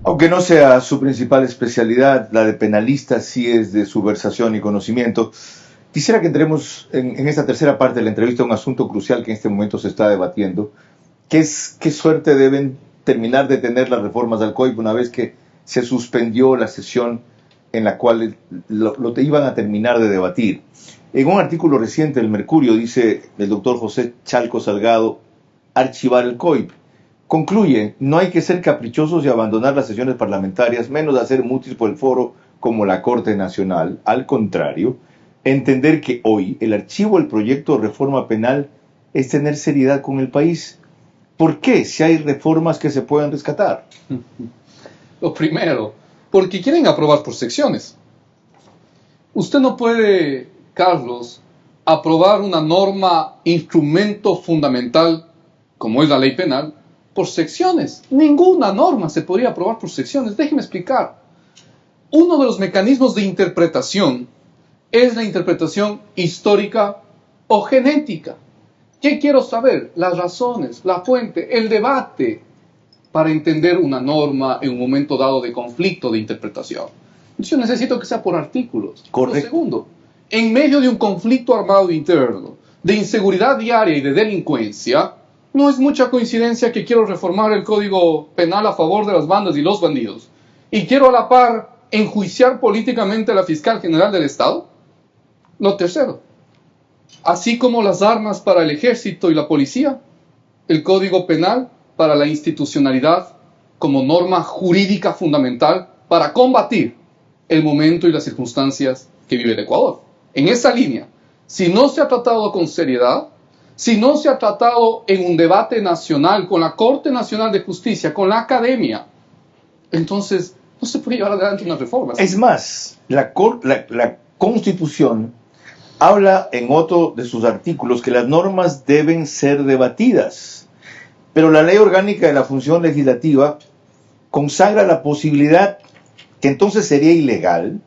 Aunque no sea su principal especialidad, la de penalista sí es de su versación y conocimiento. Quisiera que entremos en esta tercera parte de la entrevista a un asunto crucial que en este momento se está debatiendo, que es qué suerte deben terminar de tener las reformas al COIP una vez que se suspendió la sesión en la cual lo iban a terminar de debatir. En un artículo reciente del Mercurio dice el doctor José Chalco Salgado, archivar el COIP. Concluye, no hay que ser caprichosos y abandonar las sesiones parlamentarias, menos de hacer mutis por el foro como la Corte Nacional. Al contrario, entender que hoy el archivo del proyecto de reforma penal es tener seriedad con el país. ¿Por qué? Si hay reformas que se puedan rescatar. Lo primero, porque quieren aprobar por secciones. Usted no puede, Carlos, aprobar una norma, instrumento fundamental, como es la ley penal, por secciones. Ninguna norma se podría aprobar por secciones. Déjeme explicar. Uno de los mecanismos de interpretación es la interpretación histórica o genética. ¿Qué quiero saber? Las razones, la fuente, el debate para entender una norma en un momento dado de conflicto de interpretación. Yo necesito que sea por artículos. Correcto. Lo segundo, en medio de un conflicto armado interno, de inseguridad diaria y de delincuencia, no es mucha coincidencia que quiero reformar el Código Penal a favor de las bandas y los bandidos. Y quiero a la par enjuiciar políticamente a la fiscal general del Estado. Lo tercero, así como las armas para el ejército y la policía, el Código Penal para la institucionalidad como norma jurídica fundamental para combatir el momento y las circunstancias que vive el Ecuador. En esa línea, si no se ha tratado con seriedad, si no se ha tratado en un debate nacional con la Corte Nacional de Justicia, con la academia, entonces no se puede llevar adelante una reforma. Es más, la Constitución habla en otro de sus artículos que las normas deben ser debatidas, pero la Ley Orgánica de la Función Legislativa consagra la posibilidad, que entonces sería ilegal,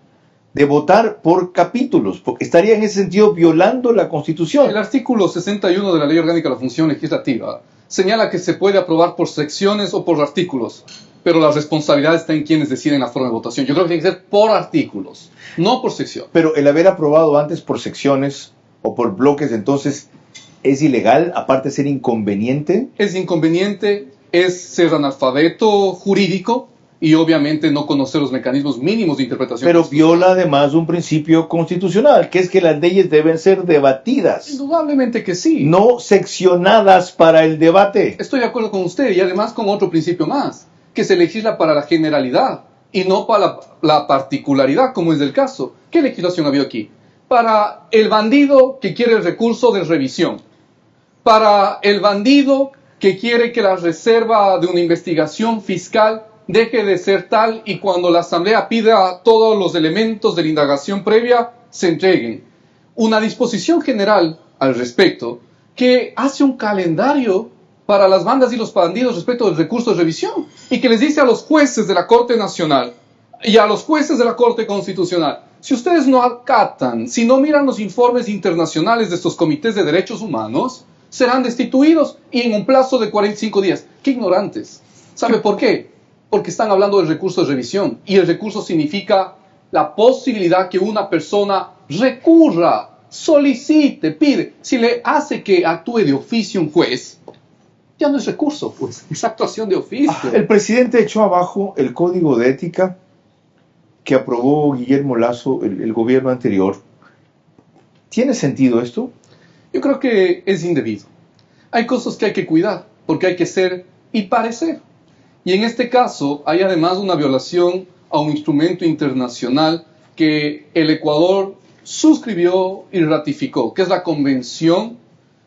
de votar por capítulos, porque estaría en ese sentido violando la Constitución. El artículo 61 de la Ley Orgánica de la Función Legislativa señala que se puede aprobar por secciones o por artículos, pero la responsabilidad está en quienes deciden la forma de votación. Yo creo que tiene que ser por artículos, no por sección. Pero el haber aprobado antes por secciones o por bloques, entonces, ¿es ilegal, aparte de ser inconveniente? Es inconveniente, es ser analfabeto jurídico y obviamente no conocer los mecanismos mínimos de interpretación. Pero viola además un principio constitucional, que es que las leyes deben ser debatidas. Indudablemente que sí. No seccionadas para el debate. Estoy de acuerdo con usted y además con otro principio más, que se legisla para la generalidad y no para la particularidad, como es el caso. ¿Qué legislación ha habido aquí? Para el bandido que quiere el recurso de revisión, para el bandido que quiere que la reserva de una investigación fiscal deje de ser tal y cuando la Asamblea pida todos los elementos de la indagación previa se entreguen. Una disposición general al respecto que hace un calendario para las bandas y los bandidos respecto del recurso de revisión y que les dice a los jueces de la Corte Nacional y a los jueces de la Corte Constitucional: si ustedes no acatan, si no miran los informes internacionales de estos comités de derechos humanos, serán destituidos y en un plazo de 45 días. ¡Qué ignorantes! ¿Sabe por qué? Porque están hablando del recurso de revisión y el recurso significa la posibilidad que una persona recurra, solicite, pide. Si le hace que actúe de oficio un juez, ya no es recurso, pues, es actuación de oficio. El presidente echó abajo el código de ética que aprobó Guillermo Lasso, el gobierno anterior. ¿Tiene sentido esto? Yo creo que es indebido. Hay cosas que hay que cuidar, porque hay que ser y parecer. Y en este caso hay además una violación a un instrumento internacional que el Ecuador suscribió y ratificó, que es la Convención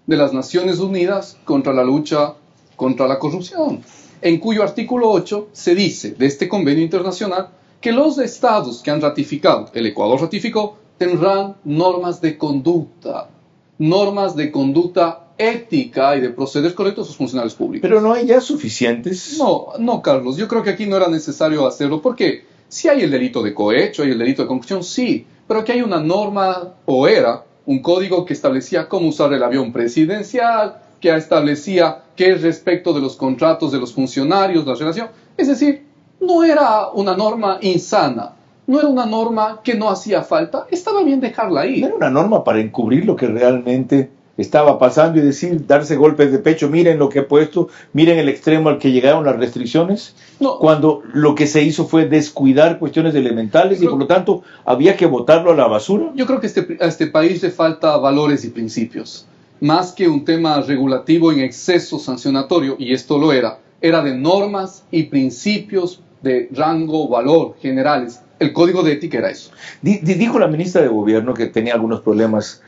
de las Naciones Unidas contra la lucha contra la corrupción, en cuyo artículo 8 se dice de este convenio internacional que los estados que han ratificado, el Ecuador ratificó, tendrán normas de conducta ética y de proceder correcto a sus funcionarios públicos. Pero no hay ya suficientes. No, Carlos, yo creo que aquí no era necesario hacerlo, porque si hay el delito de cohecho, hay el delito de corrupción, sí, pero aquí hay una norma, o era un código que establecía cómo usar el avión presidencial, que establecía qué es respecto de los contratos de los funcionarios, la relación. Es decir, no era una norma insana, no era una norma que no hacía falta, estaba bien dejarla ahí. No era una norma para encubrir lo que realmente estaba pasando y decir, darse golpes de pecho, miren lo que he puesto, miren el extremo al que llegaron las restricciones, no, cuando lo que se hizo fue descuidar cuestiones elementales y por lo tanto había que botarlo a la basura. Yo creo que a este país le falta valores y principios, más que un tema regulativo en exceso sancionatorio, y esto lo era de normas y principios de rango, valor, generales. El código de ética era eso. Dijo la ministra de Gobierno que tenía algunos problemas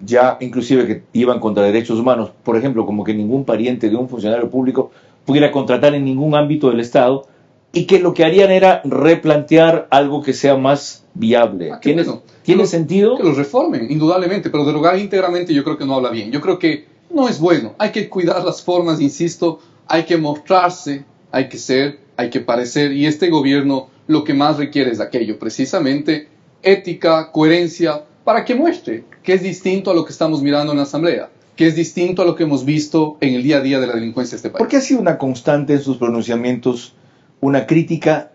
ya inclusive que iban contra derechos humanos, por ejemplo, como que ningún pariente de un funcionario público pudiera contratar en ningún ámbito del Estado, y que lo que harían era replantear algo que sea más viable. ¿Tiene sentido? Que los reformen, indudablemente, pero derogar íntegramente yo creo que no habla bien. Yo creo que no es bueno. Hay que cuidar las formas, insisto, hay que mostrarse, hay que ser, hay que parecer, y este gobierno lo que más requiere es aquello, precisamente, ética, coherencia, para que muestre que es distinto a lo que estamos mirando en la Asamblea, que es distinto a lo que hemos visto en el día a día de la delincuencia de este país. Porque ha sido una constante en sus pronunciamientos una crítica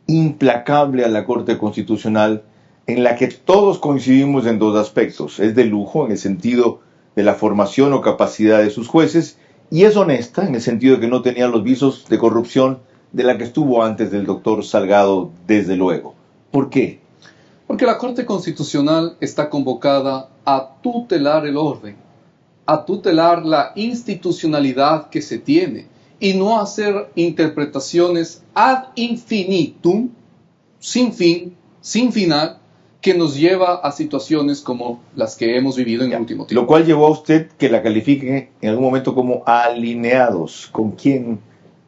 implacable a la Corte Constitucional, en la que todos coincidimos en dos aspectos. Es de lujo en el sentido de la formación o capacidad de sus jueces, y es honesta en el sentido de que no tenía los visos de corrupción de la que estuvo antes del doctor Salgado, desde luego. ¿Por qué? Porque la Corte Constitucional está convocada a tutelar el orden, a tutelar la institucionalidad que se tiene, y no hacer interpretaciones ad infinitum, sin fin, sin final, que nos lleva a situaciones como las que hemos vivido en el último tiempo. Lo cual llevó a usted que la califique en algún momento como alineados. ¿Con quién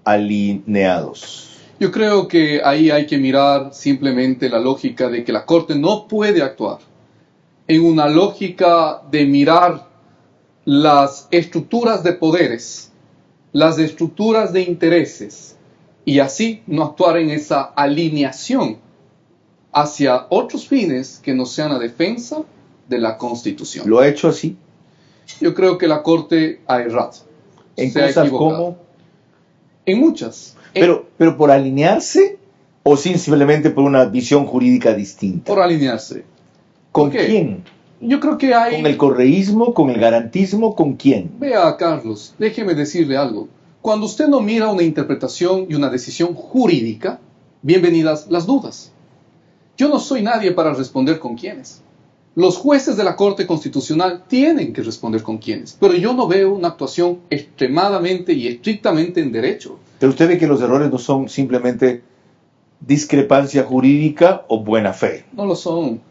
alineados? Yo creo que ahí hay que mirar simplemente la lógica de que la Corte no puede actuar en una lógica de mirar las estructuras de poderes, las estructuras de intereses, y así no actuar en esa alineación hacia otros fines que no sean la defensa de la Constitución. ¿Lo ha hecho así? Yo creo que la Corte ha errado. ¿En cosas como? En muchas. ¿Pero por alinearse o simplemente por una visión jurídica distinta? Por alinearse. ¿Con quién? Yo creo que hay... ¿Con el correísmo? ¿Con el garantismo? ¿Con quién? Vea, Carlos, déjeme decirle algo. Cuando usted no mira una interpretación y una decisión jurídica, bienvenidas las dudas. Yo no soy nadie para responder con quiénes. Los jueces de la Corte Constitucional tienen que responder con quiénes, pero yo no veo una actuación extremadamente y estrictamente en derecho. ¿Pero usted ve que los errores no son simplemente discrepancia jurídica o buena fe? No lo son,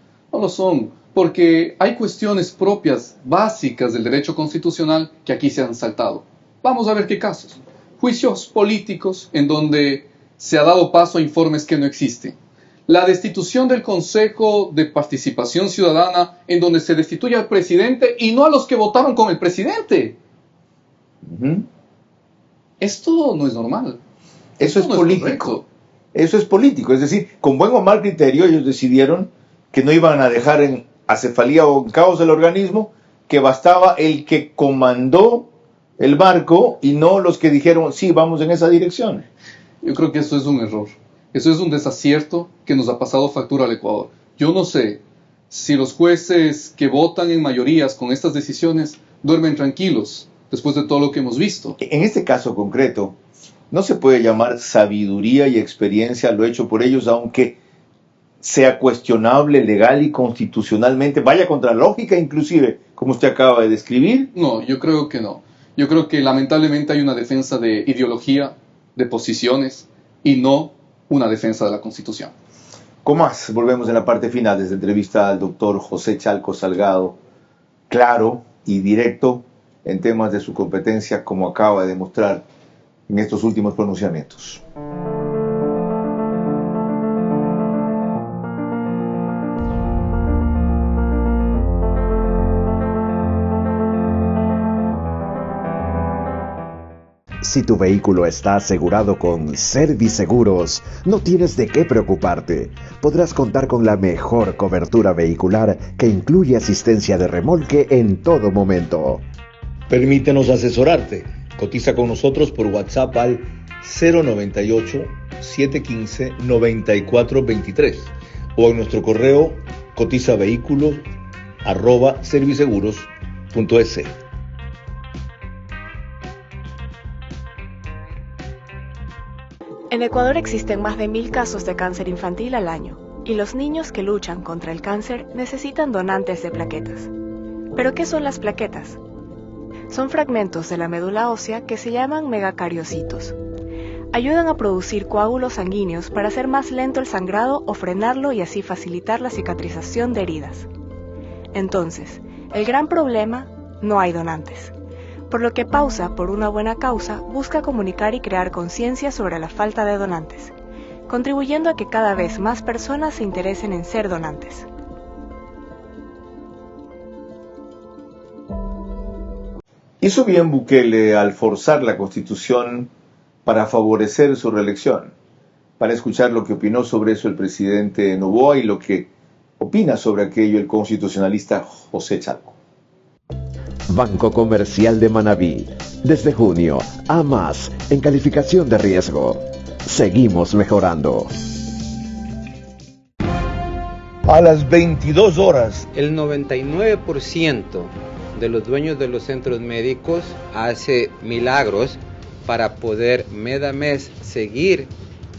porque hay cuestiones propias, básicas del derecho constitucional que aquí se han saltado. Vamos a ver qué casos. Juicios políticos en donde se ha dado paso a informes que no existen. La destitución del Consejo de Participación Ciudadana, en donde se destituye al presidente y no a los que votaron con el presidente. Esto no es normal. Eso es político. Eso es político. Es decir, con buen o mal criterio ellos decidieron que no iban a dejar en acefalía o en caos el organismo, que bastaba el que comandó el barco y no los que dijeron, sí, vamos en esa dirección. Yo creo que eso es un error. Eso es un desacierto que nos ha pasado factura al Ecuador. Yo no sé si los jueces que votan en mayorías con estas decisiones duermen tranquilos después de todo lo que hemos visto. En este caso concreto, no se puede llamar sabiduría y experiencia lo hecho por ellos, aunque sea cuestionable legal y constitucionalmente, vaya contra la lógica inclusive, como usted acaba de describir. No, yo creo que no. Yo creo que lamentablemente hay una defensa de ideología, de posiciones, y no una defensa de la Constitución. Con más, volvemos en la parte final de esta entrevista al doctor José Chalco Salgado, claro y directo en temas de su competencia, como acaba de demostrar en estos últimos pronunciamientos. Si tu vehículo está asegurado con Serviseguros, no tienes de qué preocuparte. Podrás contar con la mejor cobertura vehicular que incluye asistencia de remolque en todo momento. Permítenos asesorarte. Cotiza con nosotros por WhatsApp al 098-715-9423 o en nuestro correo cotizavehículos@serviseguros.es. En Ecuador existen más de 1000 casos de cáncer infantil al año, y los niños que luchan contra el cáncer necesitan donantes de plaquetas. ¿Pero qué son las plaquetas? Son fragmentos de la médula ósea que se llaman megacariocitos. Ayudan a producir coágulos sanguíneos para hacer más lento el sangrado o frenarlo y así facilitar la cicatrización de heridas. Entonces, el gran problema, no hay donantes. Por lo que Pausa por una buena causa busca comunicar y crear conciencia sobre la falta de donantes, contribuyendo a que cada vez más personas se interesen en ser donantes. Hizo bien Bukele al forzar la Constitución para favorecer su reelección. Para escuchar lo que opinó sobre eso el presidente Noboa y lo que opina sobre aquello el constitucionalista José Chalco. Banco Comercial de Manabí. Desde junio, a más en calificación de riesgo. Seguimos mejorando. A las 22 horas. El 99% de los dueños de los centros médicos hace milagros para poder mes a mes seguir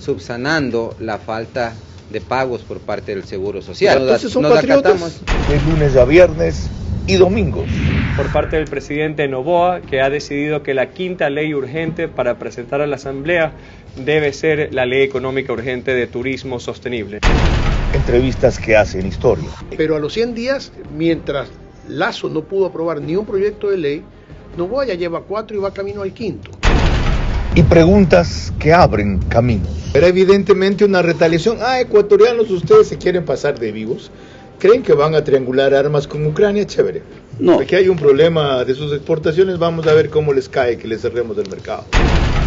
subsanando la falta de pagos por parte del Seguro Social. Entonces son patriotas de lunes a viernes y domingos. Por parte del presidente Noboa, que ha decidido que la quinta ley urgente para presentar a la Asamblea debe ser la ley económica urgente de turismo sostenible. Entrevistas que hacen historia. Pero a los 100 días, mientras Lasso no pudo aprobar ni un proyecto de ley, Noboa ya lleva 4 y va camino al 5º. Y preguntas que abren caminos. Era evidentemente una retaliación. Ecuatorianos, ustedes se quieren pasar de vivos. ¿Creen que van a triangular armas con Ucrania? Chévere. No. Aquí hay un problema de sus exportaciones, vamos a ver cómo les cae que les cerremos el mercado.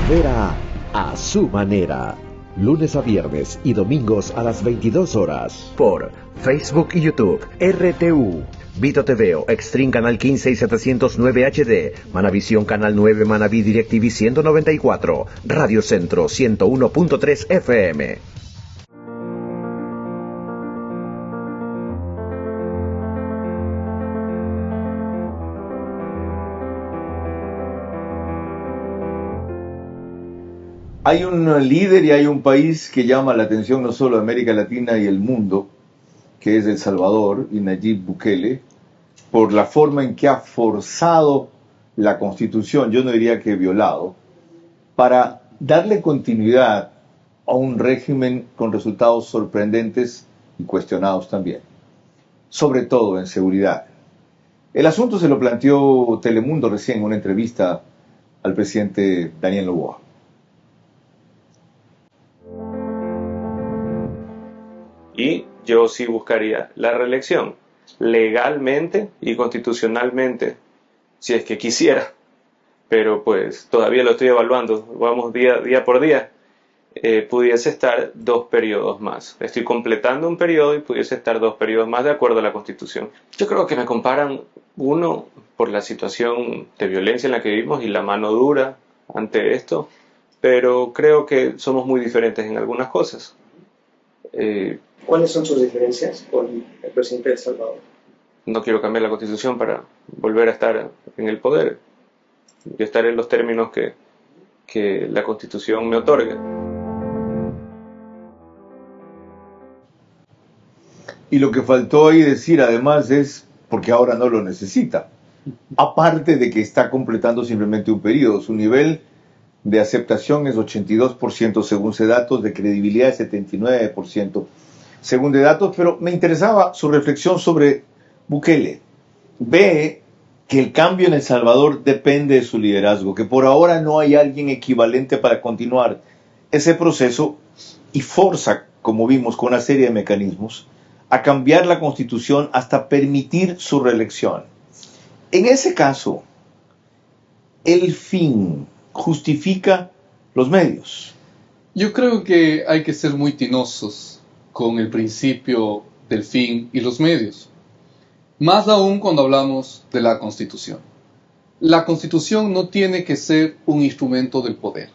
Vera a su manera. Lunes a viernes y domingos a las 22 horas. Por Facebook y YouTube, RTU, Vito TV, Extreme Canal 15 y 709 HD, Manavisión Canal 9, Manaví DirecTV 194, Radio Centro 101.3 FM. Hay un líder y hay un país que llama la atención no solo de América Latina y el mundo, que es El Salvador y Nayib Bukele, por la forma en que ha forzado la Constitución, yo no diría que violado, para darle continuidad a un régimen con resultados sorprendentes y cuestionados también, sobre todo en seguridad. El asunto se lo planteó Telemundo recién en una entrevista al presidente Daniel Noboa. Y yo sí buscaría la reelección, legalmente y constitucionalmente, si es que quisiera, pero pues todavía lo estoy evaluando, vamos día por día, pudiese estar 2 periodos más. Estoy completando un periodo y pudiese estar 2 periodos más de acuerdo a la Constitución. Yo creo que me comparan, uno, por la situación de violencia en la que vivimos y la mano dura ante esto, pero creo que somos muy diferentes en algunas cosas. ¿Cuáles son sus diferencias con el presidente de El Salvador? No quiero cambiar la Constitución para volver a estar en el poder. Yo estaré en los términos que la Constitución me otorga. Y lo que faltó ahí decir además es porque ahora no lo necesita. Aparte de que está completando simplemente un periodo, su nivel de aceptación es 82% según datos, de credibilidad es 79% según datos, pero me interesaba su reflexión sobre Bukele. Ve que el cambio en El Salvador depende de su liderazgo, que por ahora no hay alguien equivalente para continuar ese proceso y forza, como vimos, con una serie de mecanismos, a cambiar la Constitución hasta permitir su reelección. En ese caso, el fin justifica los medios. Yo creo que hay que ser muy tinosos con el principio del fin y los medios. Más aún cuando hablamos de la Constitución. La Constitución no tiene que ser un instrumento del poder.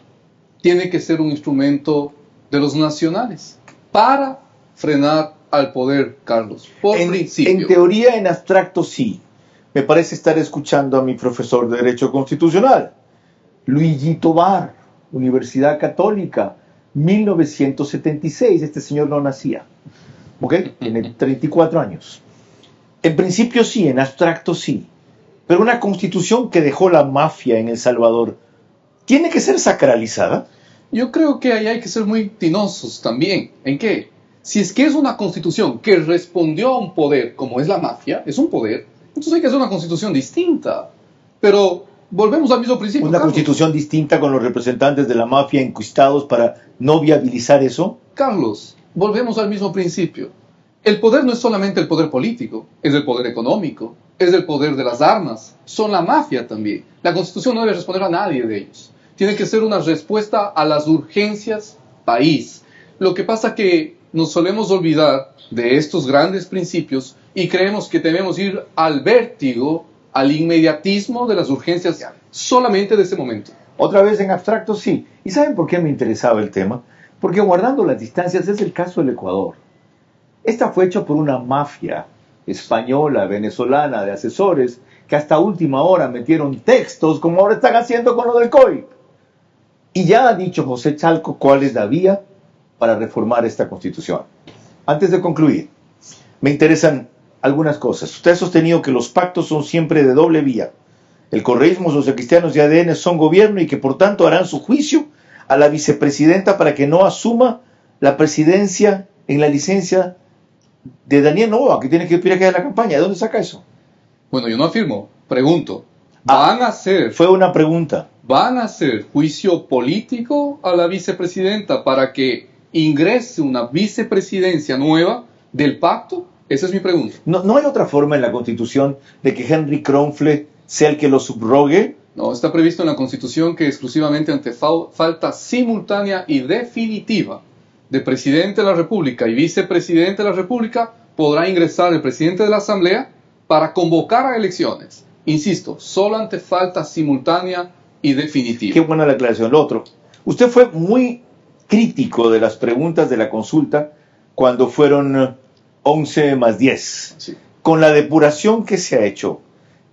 Tiene que ser un instrumento de los nacionales para frenar al poder, Carlos, por principio. En teoría, en abstracto, sí. Me parece estar escuchando a mi profesor de Derecho Constitucional, Luigi Tovar, Universidad Católica, 1976. Este señor no nacía. ¿Ok? Tiene 34 años. En principio sí, en abstracto sí. Pero una constitución que dejó la mafia en El Salvador, ¿tiene que ser sacralizada? Yo creo que ahí hay que ser muy tinosos también. ¿En qué? Si es que es una constitución que respondió a un poder como es la mafia, es un poder, entonces hay que hacer una constitución distinta. Pero volvemos al mismo principio. ¿Una Carlos. constitución distinta con los representantes de la mafia enquistados para no viabilizar eso? Carlos, volvemos al mismo principio. El poder no es solamente el poder político, es el poder económico, es el poder de las armas, son la mafia también. La Constitución no debe responder a nadie de ellos. Tiene que ser una respuesta a las urgencias país. Lo que pasa que nos solemos olvidar de estos grandes principios y creemos que debemos ir al vértigo, al inmediatismo de las urgencias solamente de ese momento. Otra vez en abstracto, sí. ¿Y saben por qué me interesaba el tema? Porque guardando las distancias es el caso del Ecuador. Esta fue hecha por una mafia española, venezolana, de asesores, que hasta última hora metieron textos, como ahora están haciendo con lo del COI. Y ya ha dicho José Chalco cuál es la vía para reformar esta Constitución. Antes de concluir, me interesan algunas cosas. Usted ha sostenido que los pactos son siempre de doble vía. El correísmo, socialcristianos y ADN son gobierno y que por tanto harán su juicio a la vicepresidenta para que no asuma la presidencia en la licencia de Daniel Noboa, que tiene que ir a que haga la campaña. ¿De dónde saca eso? Bueno, yo no afirmo, pregunto. Fue una pregunta. ¿Van a hacer juicio político a la vicepresidenta para que ingrese una vicepresidencia nueva del pacto? Esa es mi pregunta. ¿No hay otra forma en la Constitución de que Henry Kronfle sea el que lo subrogue? No, está previsto en la Constitución que exclusivamente ante falta simultánea y definitiva de presidente de la República y vicepresidente de la República podrá ingresar el presidente de la Asamblea para convocar a elecciones. Insisto, solo ante falta simultánea y definitiva. Qué buena la aclaración. Lo otro, usted fue muy crítico de las preguntas de la consulta cuando fueron 11 más 10. Sí. Con la depuración que se ha hecho,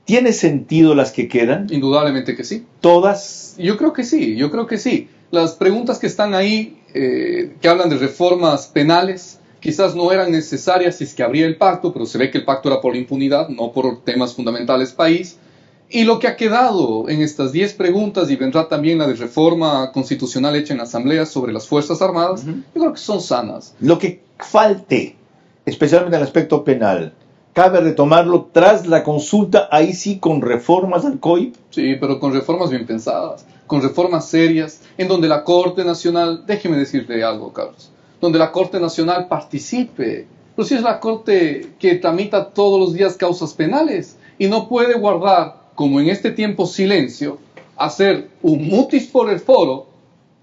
¿tiene sentido las que quedan? Indudablemente que sí. ¿Todas? Yo creo que sí. Las preguntas que están ahí, que hablan de reformas penales, quizás no eran necesarias si es que habría el pacto, pero se ve que el pacto era por impunidad, no por temas fundamentales país. Y lo que ha quedado en estas 10 preguntas, y vendrá también la de reforma constitucional hecha en la Asamblea sobre las Fuerzas Armadas, yo creo que son sanas. Lo que falte, especialmente en el aspecto penal, ¿cabe retomarlo tras la consulta, ahí sí con reformas al COI? Sí, pero con reformas bien pensadas, con reformas serias, en donde la Corte Nacional, déjeme decirle algo, Carlos, donde la Corte Nacional participe. Pero si es la Corte que tramita todos los días causas penales y no puede guardar, como en este tiempo, silencio, hacer un mutis por el foro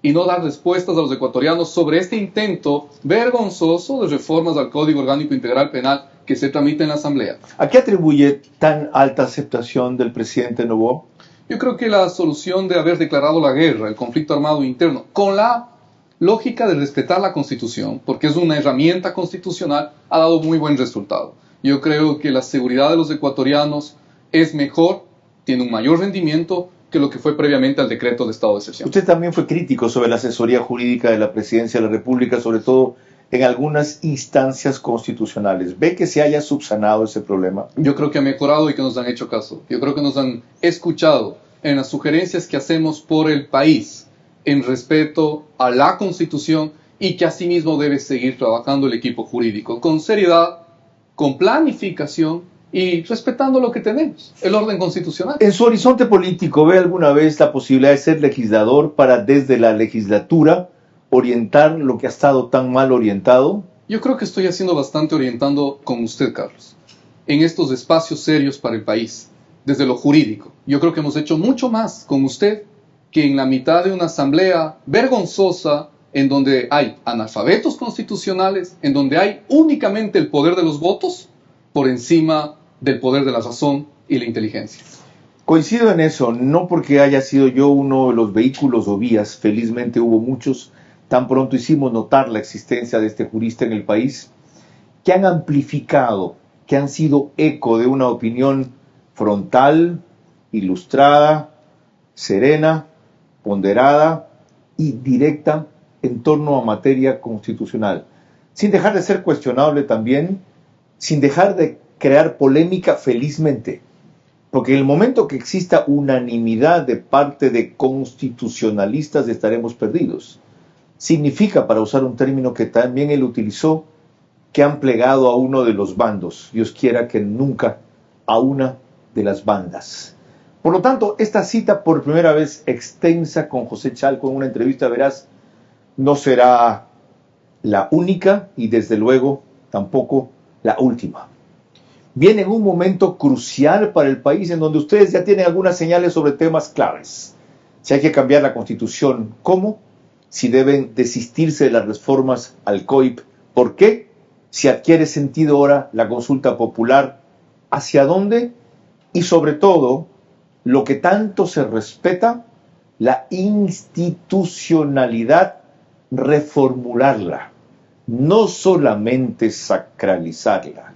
y no dar respuestas a los ecuatorianos sobre este intento vergonzoso de reformas al Código Orgánico Integral Penal que se tramita en la Asamblea. ¿A qué atribuye tan alta aceptación del presidente Noboa? Yo creo que la solución de haber declarado la guerra, el conflicto armado interno, con la lógica de respetar la Constitución, porque es una herramienta constitucional, ha dado muy buen resultado. Yo creo que la seguridad de los ecuatorianos es mejor, tiene un mayor rendimiento que lo que fue previamente al decreto de estado de excepción. Usted también fue crítico sobre la asesoría jurídica de la Presidencia de la República, sobre todo en algunas instancias constitucionales. ¿Ve que se haya subsanado ese problema? Yo creo que ha mejorado y que nos han hecho caso. Yo creo que nos han escuchado en las sugerencias que hacemos por el país, en respeto a la Constitución, y que asimismo debe seguir trabajando el equipo jurídico con seriedad, con planificación y respetando lo que tenemos, el orden constitucional. En su horizonte político, ¿ve alguna vez la posibilidad de ser legislador para desde la legislatura orientar lo que ha estado tan mal orientado? Yo creo que estoy haciendo bastante orientando con usted, Carlos, en estos espacios serios para el país, desde lo jurídico. Yo creo que hemos hecho mucho más con usted que en la mitad de una asamblea vergonzosa en donde hay analfabetos constitucionales, en donde hay únicamente el poder de los votos por encima del poder de la razón y la inteligencia. Coincido en eso, no porque haya sido yo uno de los vehículos o vías, felizmente hubo muchos, tan pronto hicimos notar la existencia de este jurista en el país, que han amplificado, que han sido eco de una opinión frontal, ilustrada, serena, ponderada y directa en torno a materia constitucional, sin dejar de ser cuestionable también, sin dejar de crear polémica felizmente, porque en el momento que exista unanimidad de parte de constitucionalistas estaremos perdidos. Significa, para usar un término que también él utilizó, que han plegado a uno de los bandos, Dios quiera que nunca a una de las bandas. Por lo tanto, esta cita por primera vez extensa con José Chalco en una entrevista veraz no será la única y desde luego tampoco la última. Viene en un momento crucial para el país en donde ustedes ya tienen algunas señales sobre temas claves. Si hay que cambiar la Constitución, ¿cómo? Si deben desistirse de las reformas al COIP ¿Por qué? Si adquiere sentido ahora la consulta popular, ¿hacia dónde? Y sobre todo, lo que tanto se respeta, la institucionalidad, reformularla, no solamente sacralizarla,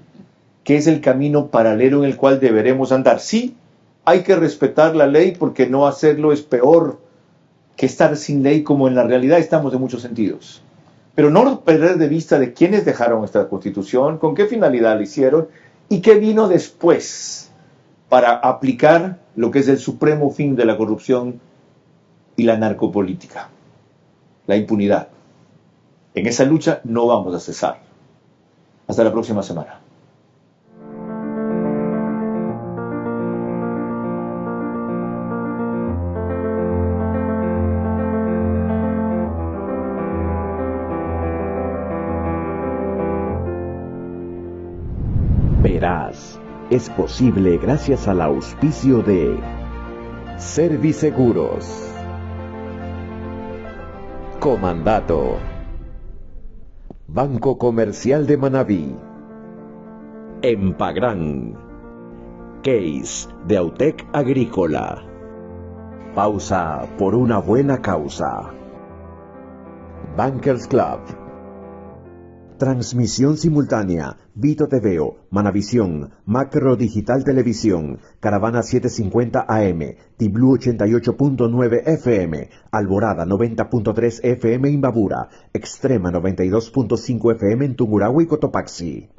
que es el camino paralelo en el cual deberemos andar. Sí, hay que respetar la ley porque no hacerlo es peor que estar sin ley, como en la realidad estamos en muchos sentidos. Pero no perder de vista de quiénes dejaron esta Constitución, con qué finalidad la hicieron y qué vino después para aplicar lo que es el supremo fin de la corrupción y la narcopolítica, la impunidad. En esa lucha no vamos a cesar. Hasta la próxima semana. Verás, es posible gracias al auspicio de Serviseguros, Comandato, Banco Comercial de Manabí, Empagran, Case de Autec Agrícola. Pausa por una buena causa. Bankers Club. Transmisión simultánea, Vito TVO, Manavisión, Macro Digital Televisión, Caravana 750 AM, Tiblu 88.9 FM, Alborada 90.3 FM Imbabura, Extrema 92.5 FM en Tungurahua y Cotopaxi.